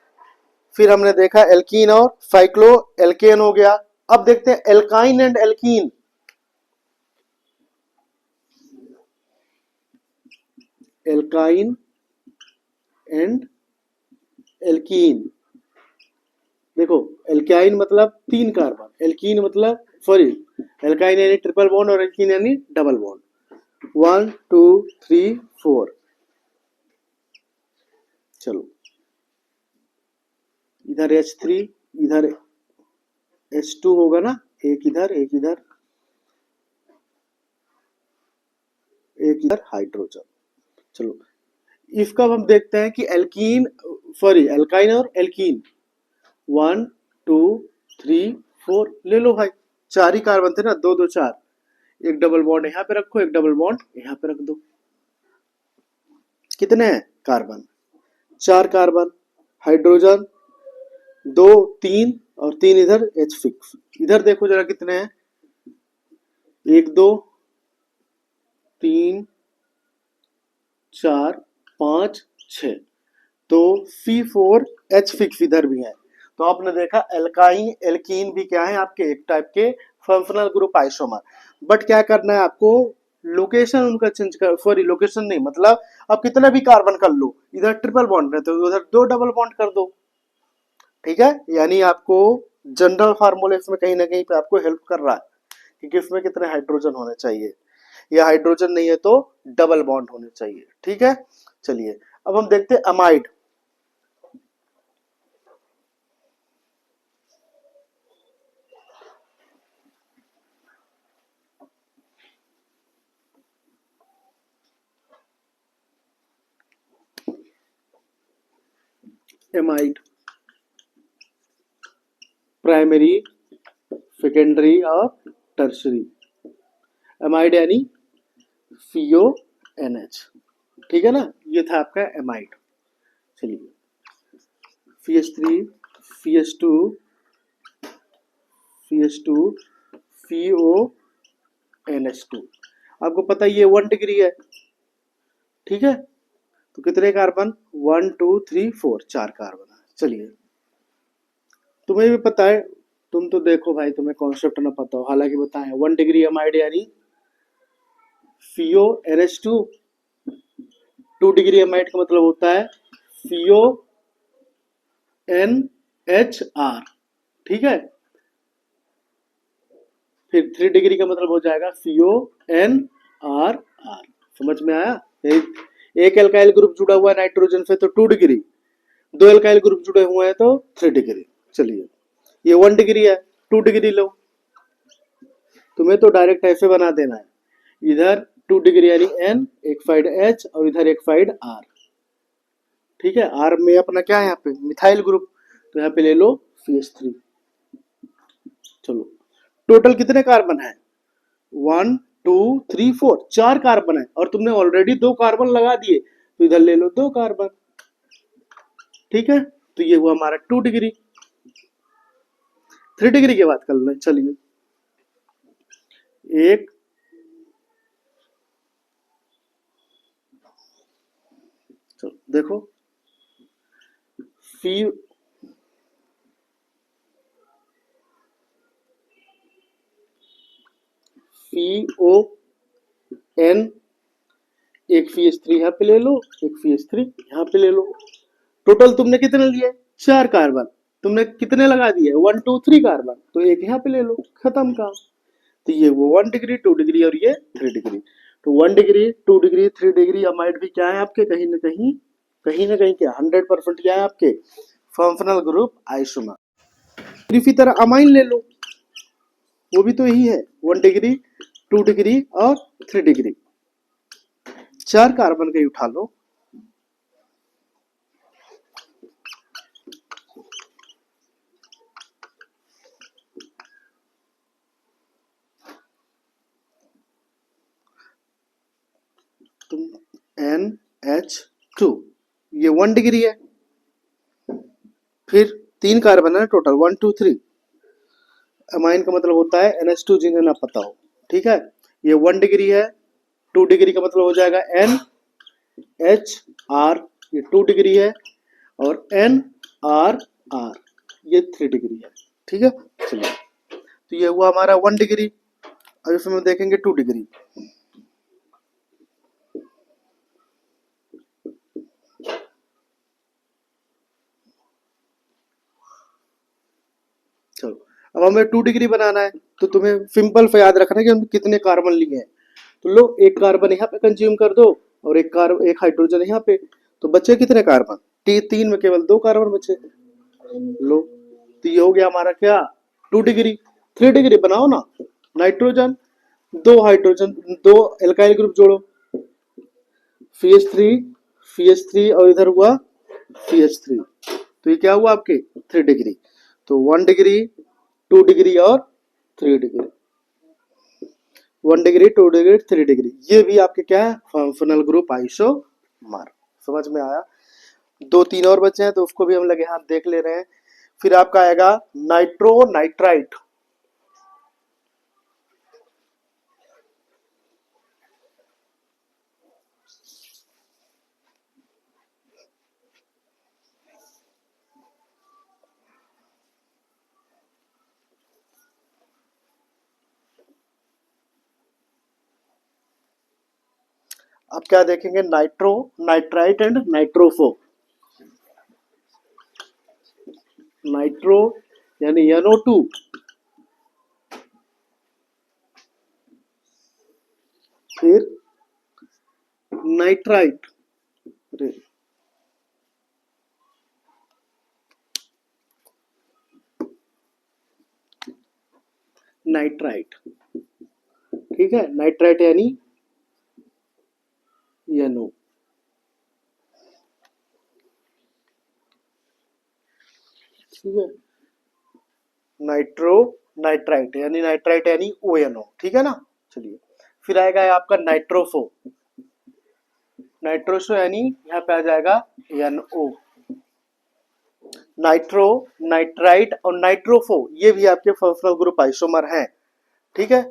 फिर हमने देखा एल्कीन और साइक्लो एल्केन हो गया। अब देखते हैं alkyne and alkene. Alkyne and alkene देखो एल्काइन मतलब 3 कार्बन, एल्कीन मतलब सॉरी, एल्काइन यानी ट्रिपल बॉन्ड और एल्कीन यानी डबल बॉन्ड। 1 2 3 4। चलो इधर H3, इधर H2 होगा ना, एक इधर एक इधर एक इधर हाइड्रोजन। चलो इसका अब हम देखते हैं कि एल्कीन सॉरी एल्काइन और एल्कीन 1 2 3 4 ले लो भाई, 4 ही कार्बन थे ना, 2 2 4, एक डबल बॉन्ड यहाँ पे रखो, एक डबल बॉन्ड यहाँ पे रख दो। कितने हैं कार्बन? 4 कार्बन। हाइड्रोजन 2 3 और 3 इधर H फिक्स। इधर देखो जरा कितने हैं, 1 2 3 4 5 6। तो C4H फिक्स इधर भी है। तो आपने देखा एल्काइन एल्कीन भी क्या है आपके एक टाइप के फंक्शनल ग्रुप आइसोमर। बट क्या करना है आपको, लोकेशन उनका चेंज कर, सॉरी लोकेशन नहीं, मतलब आप कितना भी कार्बन कर लो, इधर ट्रिपल बॉन्ड रहते हो उधर 2 डबल बॉन्ड कर दो। ठीक है, यानी आपको जनरल फार्मूला इसमें कहीं ना कहीं पे आपको हेल्प कर रहा है कि इसमें कितने हाइड्रोजन होने चाहिए, या हाइड्रोजन नहीं है तो डबल बॉन्ड होने चाहिए। ठीक है, चलिए अब हम देखते हैं अमाइड। एमाइड प्राइमरी, सेकेंडरी और टर्सरी। एमाइड यानी CONH। ठीक है ना, ये था आपका एमाइड। चलिए CH3 CH2 CH2 CONH2। आपको पता है ये 1 डिग्री है। ठीक है, तो कितने कार्बन, 1 2 3 4, 4 कार्बन है। चलिए तुम्हें भी पता है, तुम तो देखो भाई तुम्हें कॉन्सेप्ट ना पता हो, हालांकि बताएं 1 डिग्री अमाइड यानी CONH2। 2 डिग्री अमाइड का मतलब होता है CONHR। ठीक है, फिर 3 डिग्री का मतलब हो जाएगा CONRR। समझ में आया? एक एल्काइल ग्रुप जुड़ा हुआ है नाइट्रोजन से तो 2 डिग्री, 2 एल्काइल ग्रुप जुड़े हुए हैं तो 3 डिग्री। चलिए ये 1 डिग्री है, 2 डिग्री लो, तुम्हें तो डायरेक्ट ऐसे बना देना है, इधर 2 डिग्री यानी N, एक साइड H और इधर एक साइड R। ठीक है, R में अपना क्या है यहाँ पे मिथाइल ग्रुप, तो यहाँ पे ले लो CH3। चलो टोटल कितने कार्बन है, 1 2 3 4, 4 कार्बन है और तुमने ऑलरेडी 2 कार्बन लगा दिए, तो इधर ले लो 2 कार्बन। ठीक है, तो ये हुआ हमारा 2 डिग्री। 3 डिग्री की बात कर लें, चलिए एक चलो देखो सी CON, एक CH3 यहाँ पे ले लो, एक CH3 यहाँ पे ले लो। टोटल तुमने कितने लिए, 4 कार्बन, तुमने कितने लगा दिए 1 2 3 कार्बन, तो एक यहाँ पे ले लो, खत्म काम। तो ये वो 1 डिग्री 2 डिग्री और ये 3 डिग्री। तो 1 डिग्री 2 डिग्री 3 डिग्री अमाइड भी क्या है आपके, कहीं ना कहीं क्या 100% क्या है आपके फंक्शनल ग्रुप आइसोमर। इसी तरह अमाइन ले लो, वो भी तो यही है, 1 डिग्री 2 डिग्री और 3 डिग्री, 4 कार्बन का ही उठा लो। तुम NH2, ये 1 डिग्री है, फिर 3 कार्बन है टोटल 1 2 3। अमाइन का मतलब होता है NH2, जिन्हें ना पता हो। ठीक है, ये 1 डिग्री है, 2 डिग्री का मतलब हो जाएगा NHR, ये 2 डिग्री है, और NRR ये 3 डिग्री है। ठीक है, चलिए तो ये हुआ हमारा 1 डिग्री। अब इसमें देखेंगे 2 डिग्री। अब हमें 2 डिग्री बनाना है, तो तुम्हें सिंपल से याद रखना है कि हम कितने कार्बन लिए हैं। तो लो, एक कार्बन यहाँ पे कंज्यूम कर दो और एक हाइड्रोजन यहाँ पे, तो बचे कितने कार्बन? 3 में केवल 2 कार्बन बचे। लो, तो ये हो गया हमारा क्या, 2 डिग्री। 3 डिग्री बनाओ ना, नाइट्रोजन, 2 हाइड्रोजन, 2 एल्काइल ग्रुप जोड़ो, CH3, CH3 और इधर हुआ CH3, तो ये क्या हुआ आपके 3 डिग्री। तो 1 डिग्री, 2 डिग्री और 3 डिग्री, 1 डिग्री, 2 डिग्री, 3 डिग्री, ये भी आपके क्या है, फंक्शनल ग्रुप आइसोमर। समझ में आया? 2-3 और बचे हैं, तो उसको भी हम लगे हाथ देख ले रहे हैं। फिर आपका आएगा नाइट्रो नाइट्राइट। अब क्या देखेंगे, नाइट्रो नाइट्राइट एंड नाइट्रोफो। नाइट्रो यानी NO2, फिर नाइट्राइट, नाइट्राइट, ठीक है, नाइट्राइट यानी NO। ठीक है, नाइट्रो नाइट्राइट यानी ONO, ठीक है ना। चलिए, फिर आएगा आपका नाइट्रोफो। नाइट्रोसो यानी यहाँ पे आ जाएगा NO। नाइट्रो नाइट्राइट और नाइट्रोफो ये भी आपके फंक्शनल ग्रुप आइसोमर हैं, ठीक है।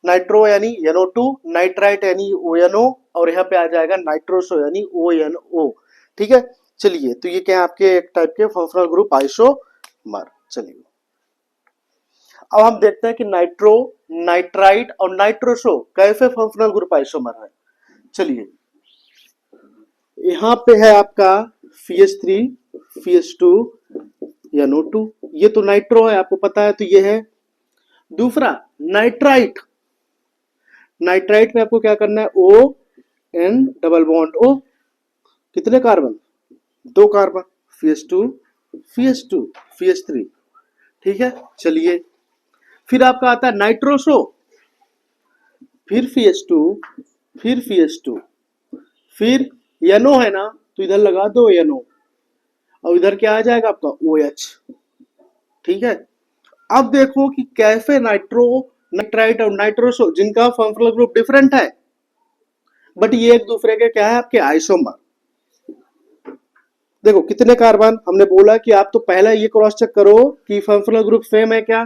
नाइट्रो यानी NO2, नाइट्राइट यानी ONO, और यहाँ पे आ जाएगा नाइट्रोसो यानी ONO, ठीक है। चलिए, तो ये क्या है, आपके एक टाइप के फंक्शनल ग्रुप आइसोमर। चलिए, अब हम देखते हैं कि नाइट्रो नाइट्राइट और नाइट्रोसो कैसे फंक्शनल ग्रुप आइसोमर है। चलिए, यहाँ पे है आपका CH3, CH2, NO2, ये तो नाइट्रो है, आपको पता है, तो ये है। दूसरा नाइट्राइट, नाइट्राइट में आपको क्या करना है, ON डबल बॉन्ड O, कितने carbon, 2 carbon, CH2, CH2, CH3, ठीक है। चलिए, फिर आपका आता है नाइट्रोसो, फिर CH2, फिर CH2, फिर NO है ना, तो इधर लगा दो NO, और इधर क्या आ जाएगा आपका OH, ठीक है। अब देखो कि कैसे नाइट्रो नाइट्राइट और नाइट्रोसो जिनका फंक्शनल ग्रुप डिफरेंट है, बट ये एक दूसरे के क्या है, आपके आइसोमर। देखो कितने कार्बन, हमने बोला कि आप तो पहला ये क्रॉस चेक करो कि फंक्शनल ग्रुप सेम है क्या,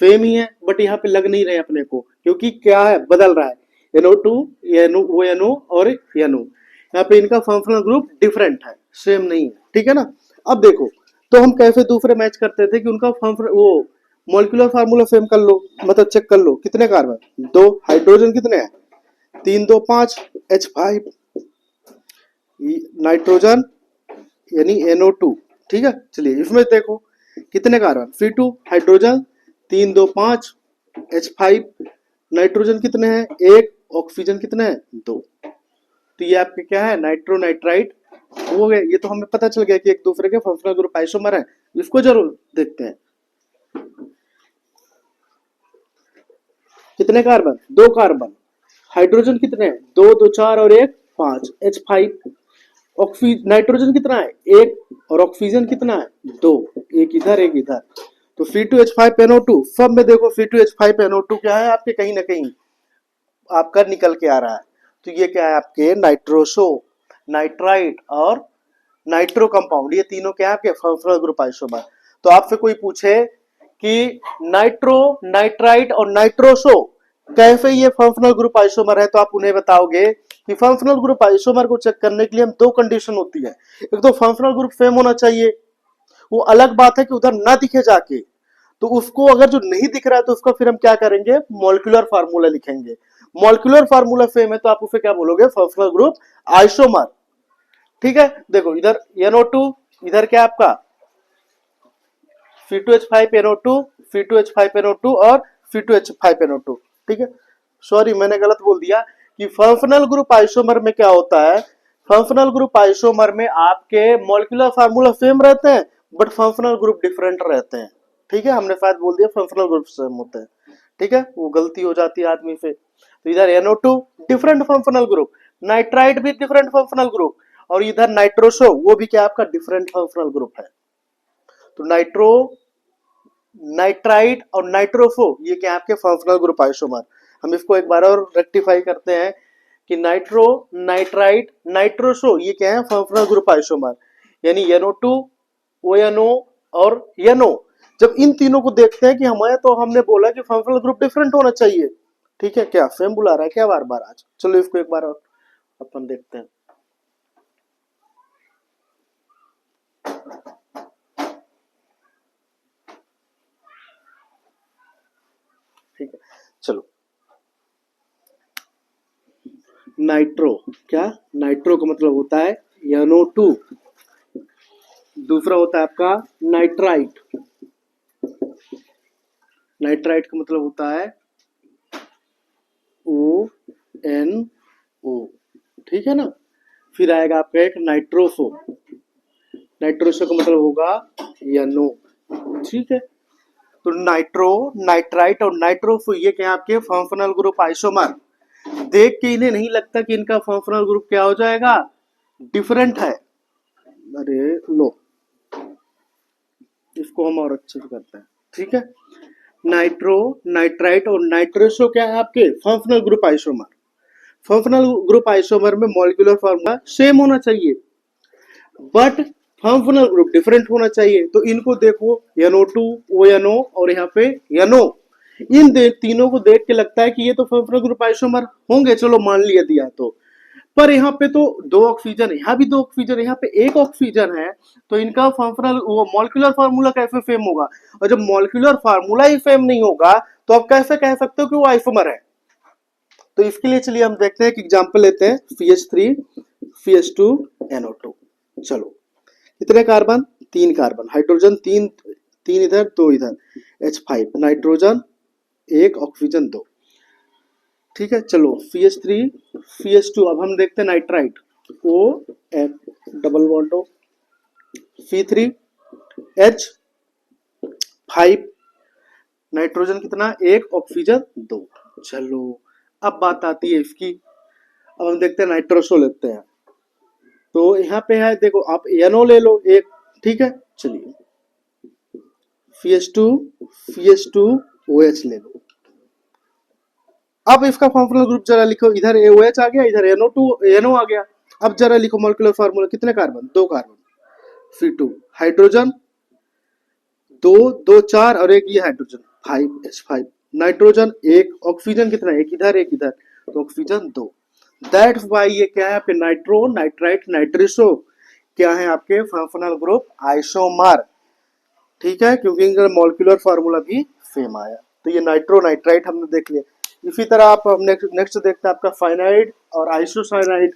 सेम ही है, बट यहाँ पे लग नहीं रहे अपने को, क्योंकि क्या है, बदल रहा है, NO2, ONO और NO, यहाँ पे इनका फंक्शनल ग्रुप डिफरेंट है, सेम नहीं है, ठीक है ना। अब देखो, तो हम कैसे दूसरे मैच करते थे कि उनका फंक्शनल वो मॉलिक्यूलर फार्मूला सेम कर लो, मतलब चेक कर लो कितने कार्बन, 2, हाइड्रोजन कितने हैं, 3 2 5, H5, नाइट्रोजन यानी NO2, ठीक है। चलिए, इसमें देखो कितने carbon, C2, hydrogen 3 2 5, H5, nitrogen कितने हैं, 1, ऑक्सीजन कितने हैं, 2। तो ये आपके क्या है, नाइट्रो नाइट्राइट हो गए। ये तो हमें पता चल गया कि एक दूसरे के फंक्शनल ग्रुप आइसोमर है, इसको जरूर देखते हैं। कितने कार्बन, 2 कार्बन, हाइड्रोजन कितने हैं, 2 2 4 और 1 5, H5, नाइट्रोजन कितना है, 1, और ऑक्सीजन कितना है, 2, एक इधर एक इधर, तो C2H5NO2, सब में देखो C2H5NO2 क्या है आपके, कहीं ना कहीं आपका निकल के आ रहा है। तो ये क्या है आपके, नाइट्रोसो, नाइट्राइट और नाइट्रो कंपाउंड, ये तीनों क्या है आपके फंक्शनल ग्रुप आइसोमर। तो आपसे कोई पूछे कि नाइट्रो नाइट्राइट और नाइट्रोसो कैसे ये फंक्शनल ग्रुप आइसोमर है, तो आप उन्हें बताओगे कि फंक्शनल ग्रुप आइसोमर को चेक करने के लिए हम 2 कंडीशन होती है। एक तो फंक्शनल ग्रुप सेम होना चाहिए, वो अलग बात है कि उधर ना दिखे जाके, तो उसको अगर जो नहीं दिख रहा है तो उसको फिर हम क्या करेंगे, मॉलिक्यूलर फार्मूला लिखेंगे। मॉलिक्यूलर फार्मूला सेम है तो आप उसे क्या बोलोगे, फंक्शनल ग्रुप आइसोमर, ठीक है। देखो इधर NO2, इधर क्या आपका F2H5NO2, F2H5NO2 और F2H5NO2। ठीक है, सॉरी मैंने गलत बोल दिया कि फंक्शनल ग्रुप आइसोमर में क्या होता है। फंक्शनल ग्रुप आइसोमर में आपके मॉलिक्यूलर फार्मूला सेम रहते हैं बट फंक्शनल ग्रुप डिफरेंट रहते हैं। ठीक है, हमने शायद बोल दिया फंक्शनल ग्रुप सेम होते हैं। ठीक है, वो गलती हो जाती है आदमी से। तो इधर NO2 different functional group, nitrite भी डिफरेंट फंक्शनल ग्रुप, और इधर नाइट्रोसो वो भी क्या आपका डिफरेंट फंक्शनल ग्रुप है। तो नाइट्रो, नाइट्राइट और नाइट्रोफो ये क्या आपके फंक्शनल ग्रुप आइसोमर। हम इसको एक बार और रेक्टिफाई करते हैं कि नाइट्रो, नाइट्राइट, नाइट्रोसो ये क्या है फंक्शनल ग्रुप आइसोमर, यानी NO2, ONO और NO। जब इन तीनों को देखते हैं कि हमारे, तो हमने बोला कि फंक्शनल ग्रुप डिफरेंट होना चाहिए। ठीक है, क्या फेम बुला रहा है क्या बार बार आज? चलो इसको एक बार और अपन देखते हैं। ठीक है, चलो नाइट्रो, क्या नाइट्रो का मतलब होता है NO2, दूसरा होता है आपका नाइट्राइट, नाइट्राइट का मतलब होता है ONO। ठीक है ना, फिर आएगा आपका एक नाइट्रोसो, नाइट्रोसो का मतलब होगा NO। ठीक है, तो नाइट्रो, नाइट्राइट और नाइट्रोफो ये क्या आपके फंक्शनल ग्रुप आइसोमर। देख के इन्हें नहीं लगता कि इनका फंक्शनल ग्रुप क्या हो जाएगा, डिफरेंट है। अरे लो, इसको हम और अच्छे से करते हैं। ठीक है, नाइट्रो, नाइट्राइट और नाइट्रोसो क्या है आपके functional group isomer. Functional group isomer में मॉलिक्यूलर फॉर्मूला सेम होना चाहिए बट फंक्शनल ग्रुप डिफरेंट होना चाहिए। तो इनको देखो NO2, ONO और यहाँ पे NO, इन तीनों को देख के लगता है कि ये तो फंक्शनल ग्रुप आइसोमर होंगे, चलो मान लिया दिया। तो पर यहाँ पे तो दो ऑक्सीजन, यहाँ भी दो ऑक्सीजन, यहाँ पे एक ऑक्सीजन है, तो इनका फंक्शनल वो मॉलिक्यूलर फार्मूला कैसे सेम होगा? और जब मॉलिक्यूलर फार्मूला ही सेम नहीं होगा तो आप कैसे कह सकते हो कि वो आइसोमर है? तो इसके लिए चलिए हम देखते हैं कि एग्जांपल लेते हैं CH3 CH2 NO2। चलो, कितने कार्बन? 3 कार्बन, हाइड्रोजन 3, 3 इधर 2 इधर, H5, नाइट्रोजन 1, ऑक्सीजन 2। ठीक है, चलो CH3 CH2, अब हम देखते हैं nitrite, O N double bond O, C3 H5, nitrogen कितना? 1, ऑक्सीजन 2। चलो, अब बात आती है इसकी, अब हम देखते हैं नाइट्रोसो लेते हैं। तो यहाँ पे है देखो, आप NO ले लो एक। ठीक है, चलिए CH2 CH2 OH ले लो। अब इसका फॉर्मूला ग्रुप जरा लिखो, इधर OH आ गया, इधर NO2 NO आ गया। अब जरा लिखो मॉलिक्यूलर फार्मूला, कितने कार्बन? 2 कार्बन, C2, हाइड्रोजन 2, 2 4 और एक ये हाइड्रोजन 5, H5, नाइट्रोजन 1, ऑक्सीजन कितना? एक इधर एक इधर, तो ऑक्सीजन 2। दैट्स वाई ये क्या है आपके नाइट्रो, नाइट्राइट, नाइट्रिसो क्या है आपके फंक्शनल ग्रुप आइसोमर। ठीक है, क्योंकि इनका मॉलिक्यूलर फार्मूला भी सेम आया। तो ये नाइट्रो, नाइट्राइट हमने देख लिया। इसी तरह आप नेक्स्ट देखते हैं आपका फाइनाइड और आइसोसाइनाइड।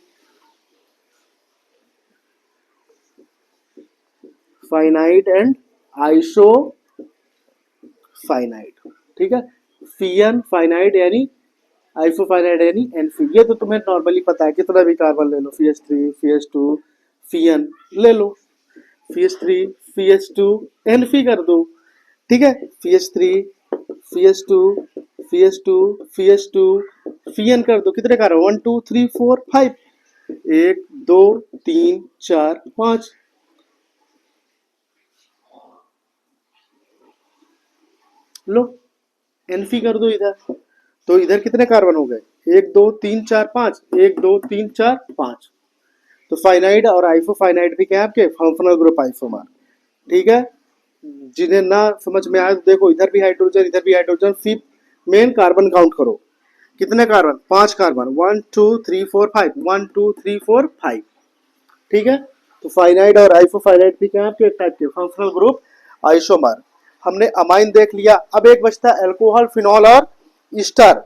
फाइनाइड and isocyanide. ठीक है, CN फाइनाइड यानी आइसोसाइनाइड यानी NC। ये तो तुम्हें नॉर्मली पता है, कितना भी कार्बन ले लो, CH3 CH2 CN ले लो, CH3 CH2 NC कर दो। ठीक है, CH3 CH2 CH2 CH2 CN कर दो, कितने कार्बन? 1 2 3 4 5, 1 2 3 4 5। लो, NC कर दो इधर, तो इधर कितने कार्बन हो गए? 1 2 3 4 5, 1 2 3 4 5। तो फाइनाइड और आइसोफाइनाइड भी क्या है आपके फंक्शनल ग्रुप आइसोमर। ठीक है, जिन्हें ना समझ में आए तो देखो, इधर भी हाइड्रोजन इधर भी हाइड्रोजन, फिर मेन कार्बन काउंट करो, कितने कार्बन? 5 कार्बन, 1 2 3 4 5, 1 2 3 4 5। ठीक है, तो फाइनाइड और आइसोफाइनाइड भी क्या है आपके टाइप के फंक्शनल ग्रुप आइसोमर। हमने अमाइन देख लिया, अब एक बचता है अल्कोहल, फिनॉल और ईस्टर।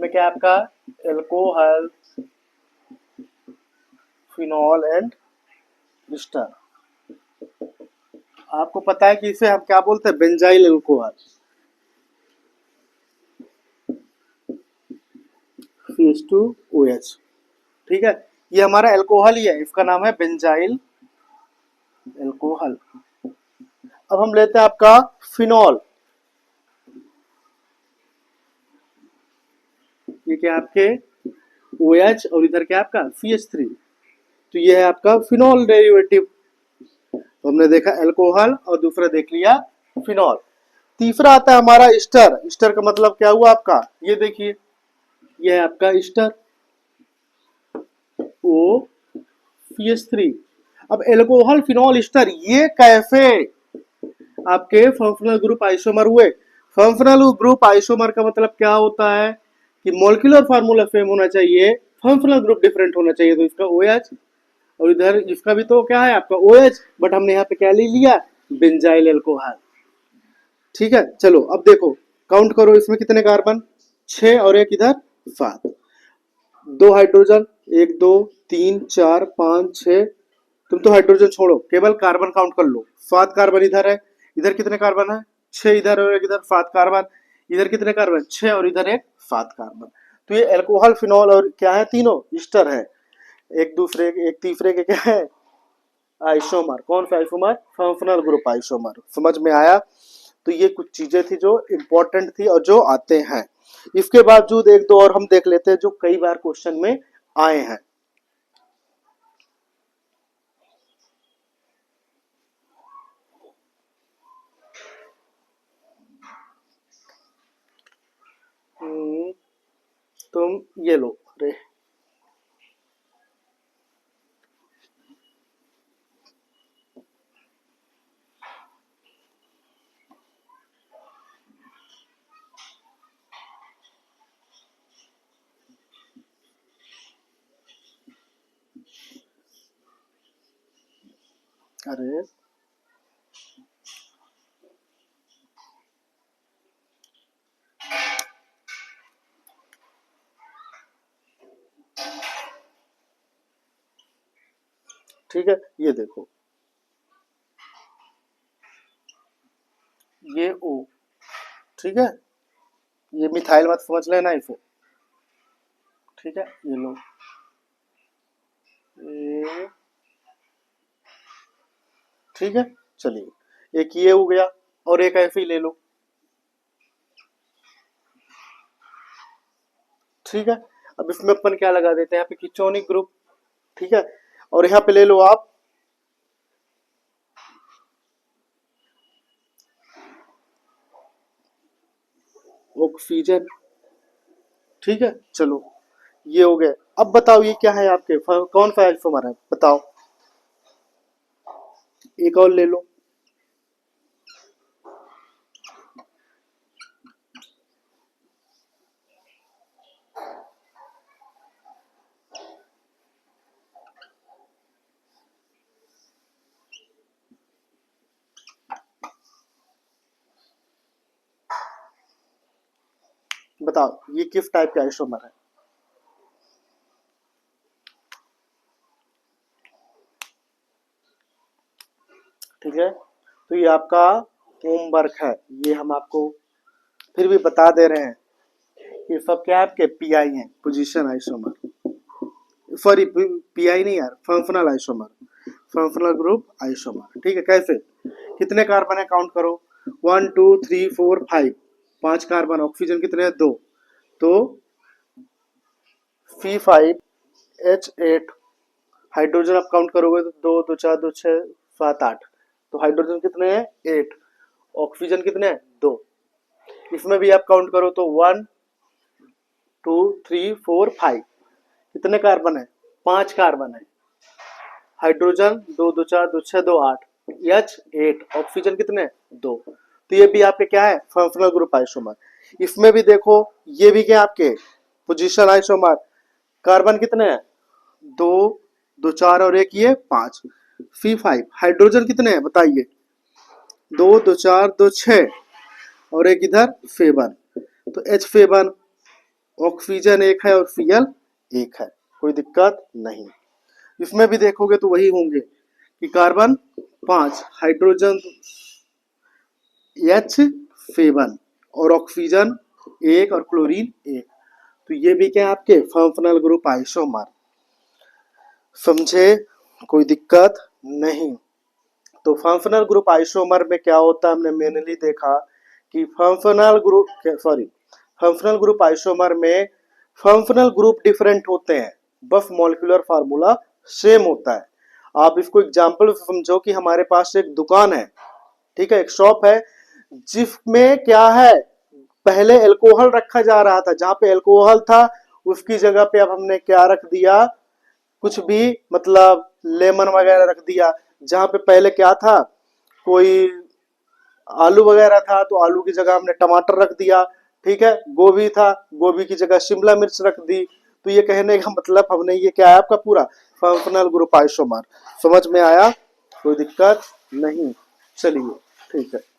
इसमें क्या है आपका एल्कोहल, फिनॉल एंड एस्टर। आपको पता है कि इसे हम क्या बोलते हैं, बेंजाइल एल्कोहल, CH2OH। ठीक है, ये हमारा एल्कोहल ही है, इसका नाम है बेंजाइल एल्कोहल। अब हम लेते हैं आपका फिनॉल। ये क्या आपके OH और इधर क्या आपका CH3, तो ये है आपका फिनॉल डेरिवेटिव। तो हमने देखा एल्कोहल और दूसरा देख लिया फिनॉल। तीसरा आता है हमारा ईस्टर। ईस्टर का मतलब क्या हुआ आपका, ये देखिए, ये है आपका ईस्टर, OCH3। अब एल्कोहल, फिनॉल, ईस्टर ये कैसे आपके फंक्शनल ग्रुप आइसोमर हुए। फंक्शनल ग्रुप आइसोमर का मतलब क्या होता है कि मॉलिक्यूलर फार्मूला सेम होना चाहिए, फंक्शनल ग्रुप डिफरेंट होना चाहिए। तो इसका OH और इधर इसका भी तो क्या है आपका OH, बट हमने यहाँ पे क्या ले लिया, बेंजाइल एल्कोहल। ठीक है, चलो अब देखो, काउंट करो इसमें कितने कार्बन, 6 और एक इधर 7, 2 हाइड्रोजन, 1 2 3 4 5 6। तुम तो हाइड्रोजन छोड़ो, केवल कार्बन काउंट कर लो। 7 कार्बन इधर है, इधर कितने कार्बन है, 6 इधर और एक इधर, 7 कार्बन। इधर कितने कार्बन, 6 और इधर एक, 7 कार्बन। तो ये एल्कोहल, फिनॉल और क्या है, तीनों ईस्टर है। एक तीसरे के क्या है, आइसोमर। कौन सा आइसोमर, फंक्शनल ग्रुप आइसोमर। समझ में आया। तो ये कुछ चीजें थी जो इंपॉर्टेंट थी और जो आते हैं। इसके बावजूद एक दो और हम देख लेते हैं जो कई बार क्वेश्चन में आए हैं। तुम ये लो, अरे अरे ठीक है, ये देखो, ये O, ठीक है, ये मिथाइल मत समझ लेना इसे। ठीक है, ये लो, ये ठीक है। चलिए, एक ये हो गया और एक ऐसे ही ले लो। ठीक है, अब इसमें अपन क्या लगा देते हैं, यहाँ पे कीटोनिक ग्रुप। ठीक है, और यहाँ पे ले लो आप ऑक्सीजन। ठीक है, चलो ये हो गए। अब बताओ ये क्या है आपके, कौन सा आइसोमर है बताओ, एक और ले लो। बताओ ये किस टाइप का आइसोमर है। ठीक है, तो ये आपका होमवर्क है, ये हम आपको फिर भी बता दे रहे हैं। ये सब क्या आपके PI हैं, पोजीशन आइसोमर, सॉरी PI नहीं यार, functional isomer, functional group isomer. ठीक है, कैसे, कितने कार्बन है काउंट करो, 1 2 3 4 5, 5 कार्बन, ऑक्सीजन कितने हैं 2, तो C5H8। हाइड्रोजन आप काउंट करोगे तो 2 2 4 2 6 7 8, तो हाइड्रोजन कितने हैं 8, ऑक्सीजन कितने हैं 2। इसमें भी आप काउंट करो तो 1 2 3 4 5, कितने कार्बन है 5 कार्बन है, हाइड्रोजन 2 2 4 2 6 2 8, H8, ऑक्सीजन कितने 2। तो ये भी आपके क्या है, फंक्शनल ग्रुप आइसोमर। इसमें भी देखो, ये भी क्या आपके पोजीशन आइसोमर, कार्बन कितने हैं 2 2 4 और एक ये 5, C5। हाइड्रोजन कितने हैं बताइए, 2 2 4 2 6 और एक इधर 7, तो H7। ऑक्सीजन एक है और Cl एक है, कोई दिक्कत नहीं। इसमें भी देखोगे तो वही होंगे कि कार्बन 5, हाइड्रोजन H7 और ऑक्सीजन एक और क्लोरीन एक। तो ये भी क्या आपके फंक्शनल ग्रुप आइसोमर, समझे, कोई दिक्कत नहीं। तो फंक्शनल ग्रुप आइसोमर में क्या होता है, हमने मेनली देखा कि फंक्शनल ग्रुप आइसोमर में फंक्शनल ग्रुप डिफरेंट होते हैं, बस मॉलिक्यूलर फार्मूला सेम होता है। आप इसको एग्जांपल समझो कि हमारे पास एक दुकान है, ठीक है, एक शॉप है, जिसमें क्या है, पहले अल्कोहल रखा जा रहा था, जहां पे अल्कोहल था उसकी जगह पे अब हमने क्या रख दिया, कुछ भी, मतलब लेमन वगैरह रख दिया। जहां पे पहले क्या था, कोई आलू वगैरह था तो आलू की जगह हमने टमाटर रख दिया, ठीक है, गोभी था, गोभी की जगह शिमला मिर्च रख दी। तो ये कहने का मतलब हमने ये क्या है आपका पूरा फंक्शनल ग्रुप आइसोमर, समझ में आया, कोई दिक्कत नहीं। चलिए ठीक है।